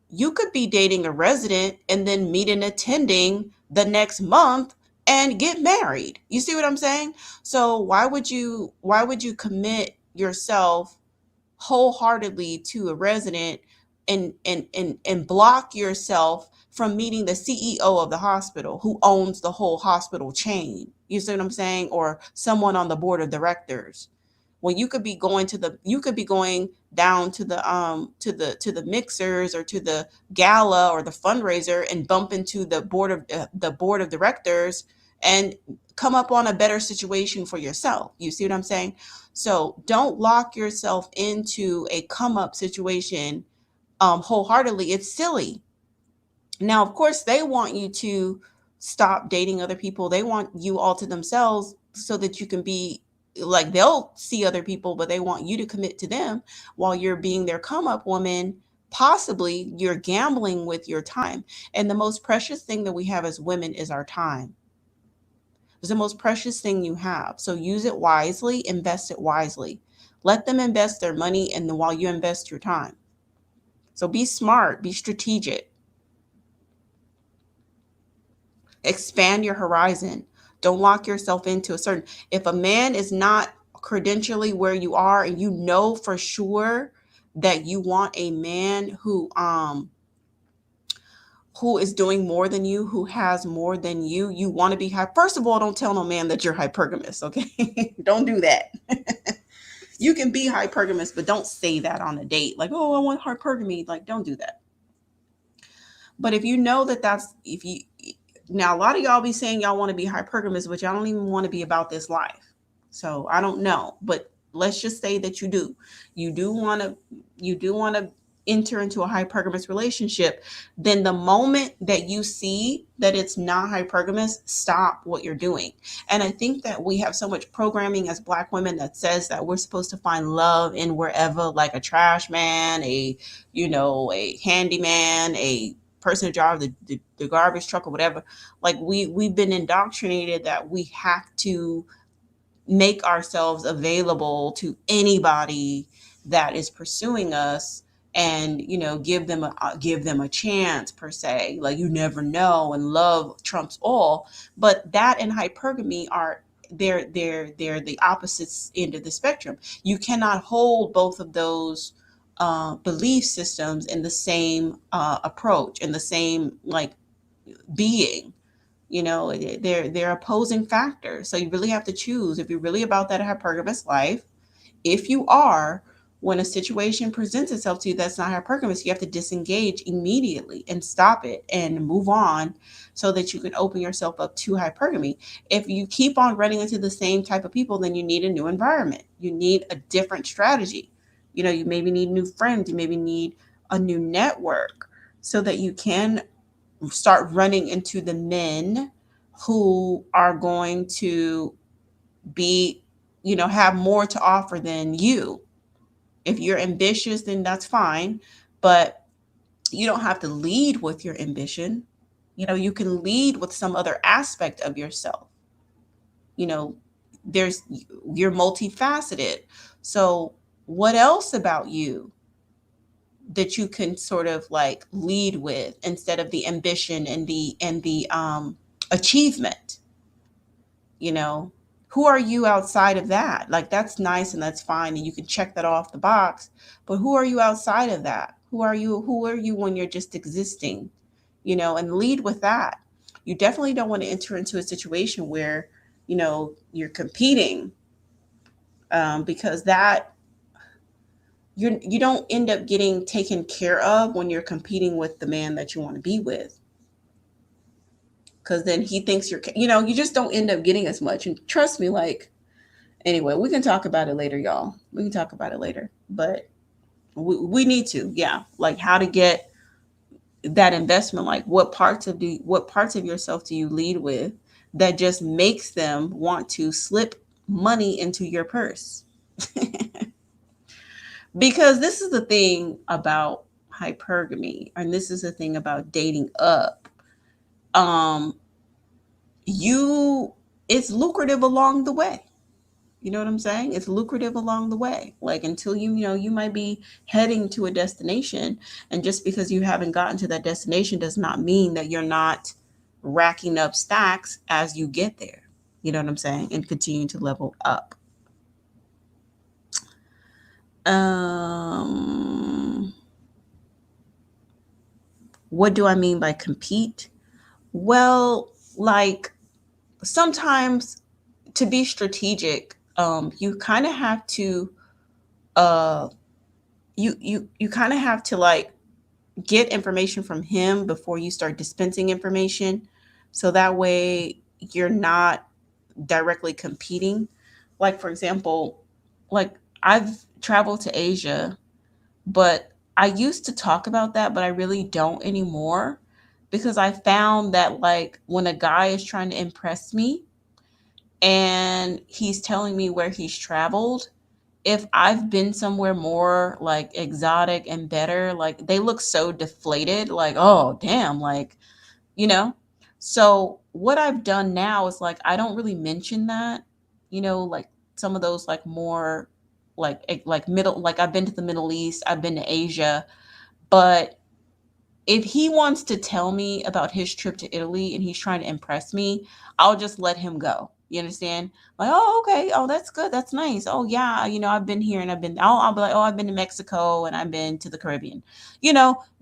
you could be dating a resident and then meet an attending the next month and get married. You see what I'm saying? So why would you commit yourself wholeheartedly to a resident, and block yourself from meeting the CEO of the hospital who owns the whole hospital chain? You see what I'm saying? Or someone on the board of directors, when you could be going down to the mixers or to the gala or the fundraiser and bump into the board of directors and come up on a better situation for yourself. You see what I'm saying? So don't lock yourself into a come up situation wholeheartedly. It's silly. Now, of course, they want you to stop dating other people. They want you all to themselves so that you can be like, they'll see other people, but they want you to commit to them while you're being their come up woman. Possibly you're gambling with your time. And the most precious thing that we have as women is our time. It's the most precious thing you have. So use it wisely, invest it wisely. Let them invest their money, and then while you invest your time. So be smart, be strategic. Expand your horizon. Don't lock yourself into a certain. If a man is not credentially where you are, and you know for sure that you want a man who is doing more than you, who has more than you want to be high. First of all, don't tell no man that you're hypergamous, okay? Don't do that. You can be hypergamous, but don't say that on a date. Like, oh, I want hypergamy. Like, don't do that. But if you know that if you, now a lot of y'all be saying y'all want to be hypergamous, but y'all don't even want to be about this life. So I don't know, but let's just say that you do. You do want to enter into a hypergamous relationship. Then the moment that you see that it's not hypergamous, stop what you're doing. And I think that we have so much programming as Black women that says that we're supposed to find love in wherever, like a trash man, a handyman, a person who drives the garbage truck or whatever. Like, we've been indoctrinated that we have to make ourselves available to anybody that is pursuing us, and give them a chance, per se. Like, you never know, and love trumps all. But that and hypergamy are, they're the opposite end of the spectrum. You cannot hold both of those belief systems in the same approach, in the same, like, being. They're opposing factors. So you really have to choose if you're really about that hypergamous life. If you are, when a situation presents itself to you that's not hypergamous, you have to disengage immediately and stop it and move on, so that you can open yourself up to hypergamy. If you keep on running into the same type of people, then you need a new environment. You need a different strategy. You maybe need new friends. You maybe need a new network, so that you can start running into the men who are going to be, have more to offer than you. If you're ambitious, then that's fine, but you don't have to lead with your ambition. You can lead with some other aspect of yourself. You know, there's you're multifaceted. So what else about you that you can sort of like lead with, instead of the ambition and the achievement, you know? Who are you outside of that? Like, that's nice and that's fine and you can check that off the box, but who are you outside of that? Who are you when you're just existing? And lead with that. You definitely don't want to enter into a situation where you're competing, because that you don't end up getting taken care of when you're competing with the man that you want to be with, because then he thinks you just don't end up getting as much. And trust me, like, anyway, we can talk about it later, y'all. We can talk about it later, but we need to, yeah, like how to get that investment. Like, what parts of yourself do you lead with that just makes them want to slip money into your purse? Because this is the thing about hypergamy, and this is the thing about dating up. Um, you it's lucrative along the way. You know what I'm saying? It's lucrative along the way. Like, until you might be heading to a destination, and just because you haven't gotten to that destination does not mean that you're not racking up stacks as you get there. You know what I'm saying? And continue to level up. Um, what do I mean by compete? Well, like, sometimes, to be strategic, you kind of have to uh you kind of have to, like, get information from him before you start dispensing information, so that way you're not directly competing. Like, for example, like, I've traveled to Asia, but I used to talk about that, but I really don't anymore, because I found that, like, when a guy is trying to impress me and he's telling me where he's traveled, if I've been somewhere more, like, exotic and better, like, they look so deflated, like, oh damn, like, you know. So what I've done now is, like, I don't really mention that, like, some of those, like, more, like middle, like, I've been to the Middle East, I've been to Asia, but if he wants to tell me about his trip to Italy and he's trying to impress me, I'll just let him go. You understand? Like, oh, okay. Oh, that's good. That's nice. Oh, yeah. I've been here and I'll be like, oh, I've been to Mexico and I've been to the Caribbean,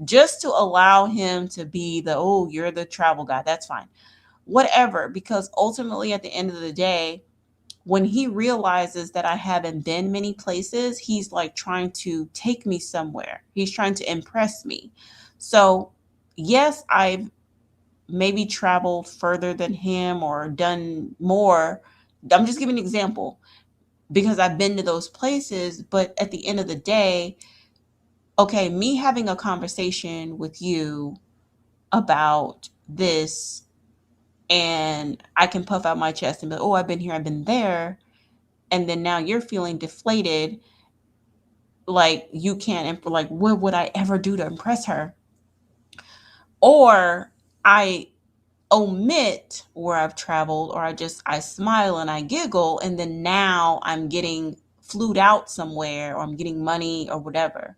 just to allow him to be oh, you're the travel guy. That's fine. Whatever. Because ultimately, at the end of the day, when he realizes that I haven't been many places, he's like trying to take me somewhere. He's trying to impress me. So, yes, I've maybe traveled further than him or done more. I'm just giving an example because I've been to those places. But at the end of the day, okay, me having a conversation with you about this, and I can puff out my chest and be like, oh, I've been here, I've been there. And then now you're feeling deflated, like you can't, like, what would I ever do to impress her? Or I omit where I've traveled, or I smile and I giggle, and then now I'm getting flued out somewhere, or I'm getting money or whatever.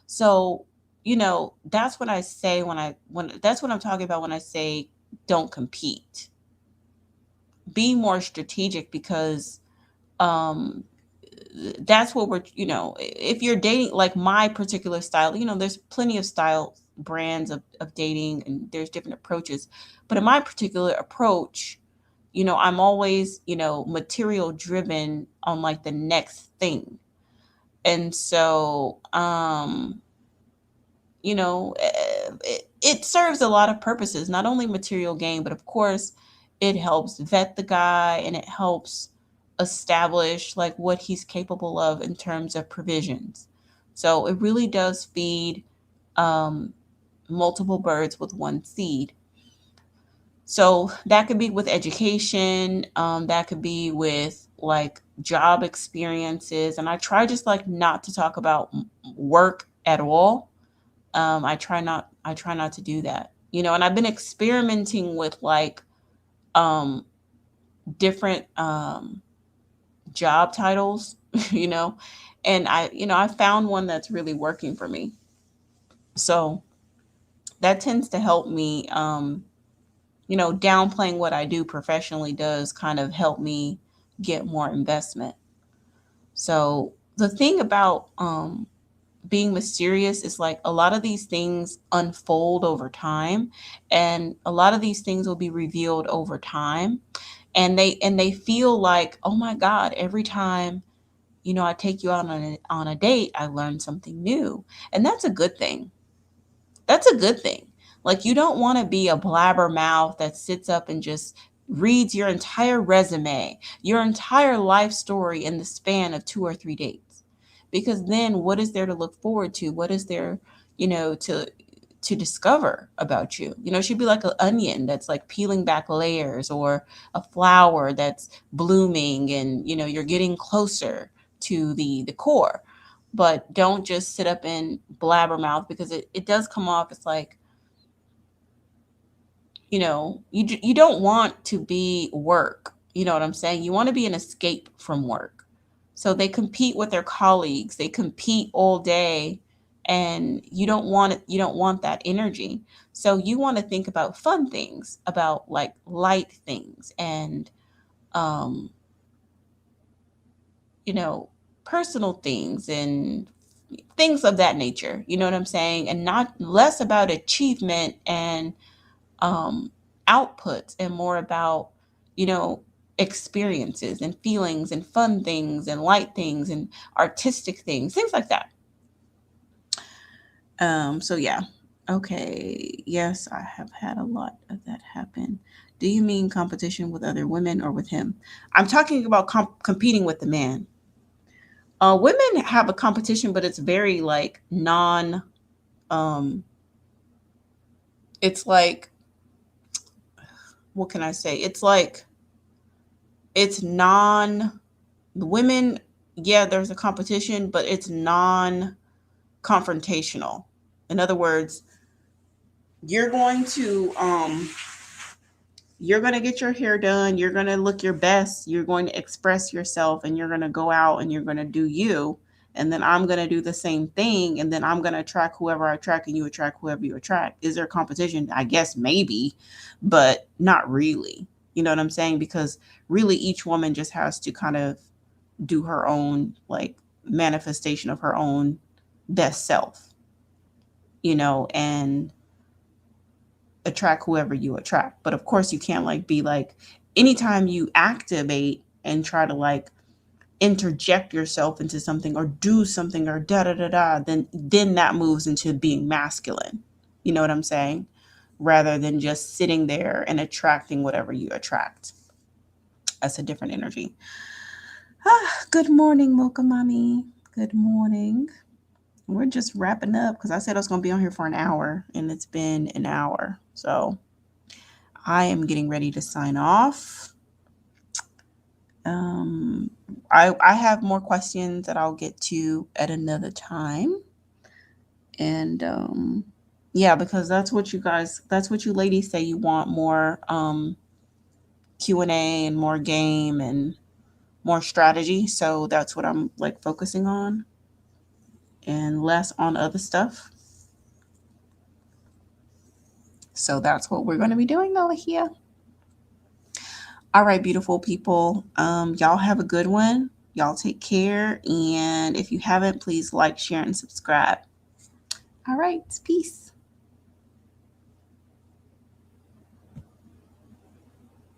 So, that's what I say when that's what I'm talking about when I say don't compete. Be more strategic, because um that's what if you're dating, like my particular style, there's plenty of style brands of dating, and there's different approaches, but in my particular approach, I'm always, material driven on, like, the next thing. And so it serves a lot of purposes, not only material gain, but of course it helps vet the guy, and it helps establish, like, what he's capable of in terms of provisions. So it really does feed um, multiple birds with one seed. So that could be with education, that could be with, like, job experiences. And I try just, like, not to talk about work at all. I try not to do that. And I've been experimenting with, like, um different job titles, you know, and I found one that's really working for me. So that tends to help me. Downplaying what I do professionally does kind of help me get more investment. So the thing about being mysterious is like a lot of these things unfold over time, and a lot of these things will be revealed over time, and they feel like, oh my god, every time, I take you out on a date, I learn something new. And that's a good thing. That's a good thing. Like, you don't want to be a blabbermouth that sits up and just reads your entire resume, your entire life story in the span of 2 or 3 dates. Because then what is there to look forward to? What is there, to discover about you? It should be like an onion that's like peeling back layers, or a flower that's blooming, and you're getting closer to the core. But don't just sit up and blabbermouth, because it does come off as like, you don't want to be work. You know what I'm saying? You want to be an escape from work. So they compete with their colleagues. They compete all day, and you don't want that energy. So you want to think about fun things, about like light things, and um you know personal things, and things of that nature. You know what I'm saying? And not less about achievement and um, outputs, and more about, you know, experiences and feelings and fun things and light things and artistic things like that. So yeah. Okay. Yes, I have had a lot of that happen. Do you mean competition with other women or with him? I'm talking about competing with the man. Women have a competition, but it's very like non. Um, it's like, what can I say? It's like, it's non women. Yeah, there's a competition, but it's non confrontational. In other words, you're going to you're going to get your hair done, you're going to look your best, you're going to express yourself, and you're going to go out and you're going to do you. And then I'm going to do the same thing, and then I'm going to attract whoever I attract, and you attract whoever you attract. Is there competition? I guess maybe, but not really. You know what I'm saying? Because really each woman just has to kind of do her own like manifestation of her own best self, and attract whoever you attract. But of course, you can't like be like, anytime you activate and try to like interject yourself into something or do something or da da da da, then that moves into being masculine. You know what I'm saying? Rather than just sitting there and attracting whatever you attract. That's a different energy. Good morning, Mocha Mommy. Good morning. We're just wrapping up because I said I was going to be on here for an hour, and it's been an hour. So I am getting ready to sign off. I have more questions that I'll get to at another time. And yeah, because that's what you ladies say you want, more Q&A and more game and more strategy. So that's what I'm like focusing on, and less on other stuff. So that's what we're going to be doing over here. All right, beautiful people. Y'all have a good one. Y'all take care. And if you haven't, please like, share, and subscribe. All right. Peace.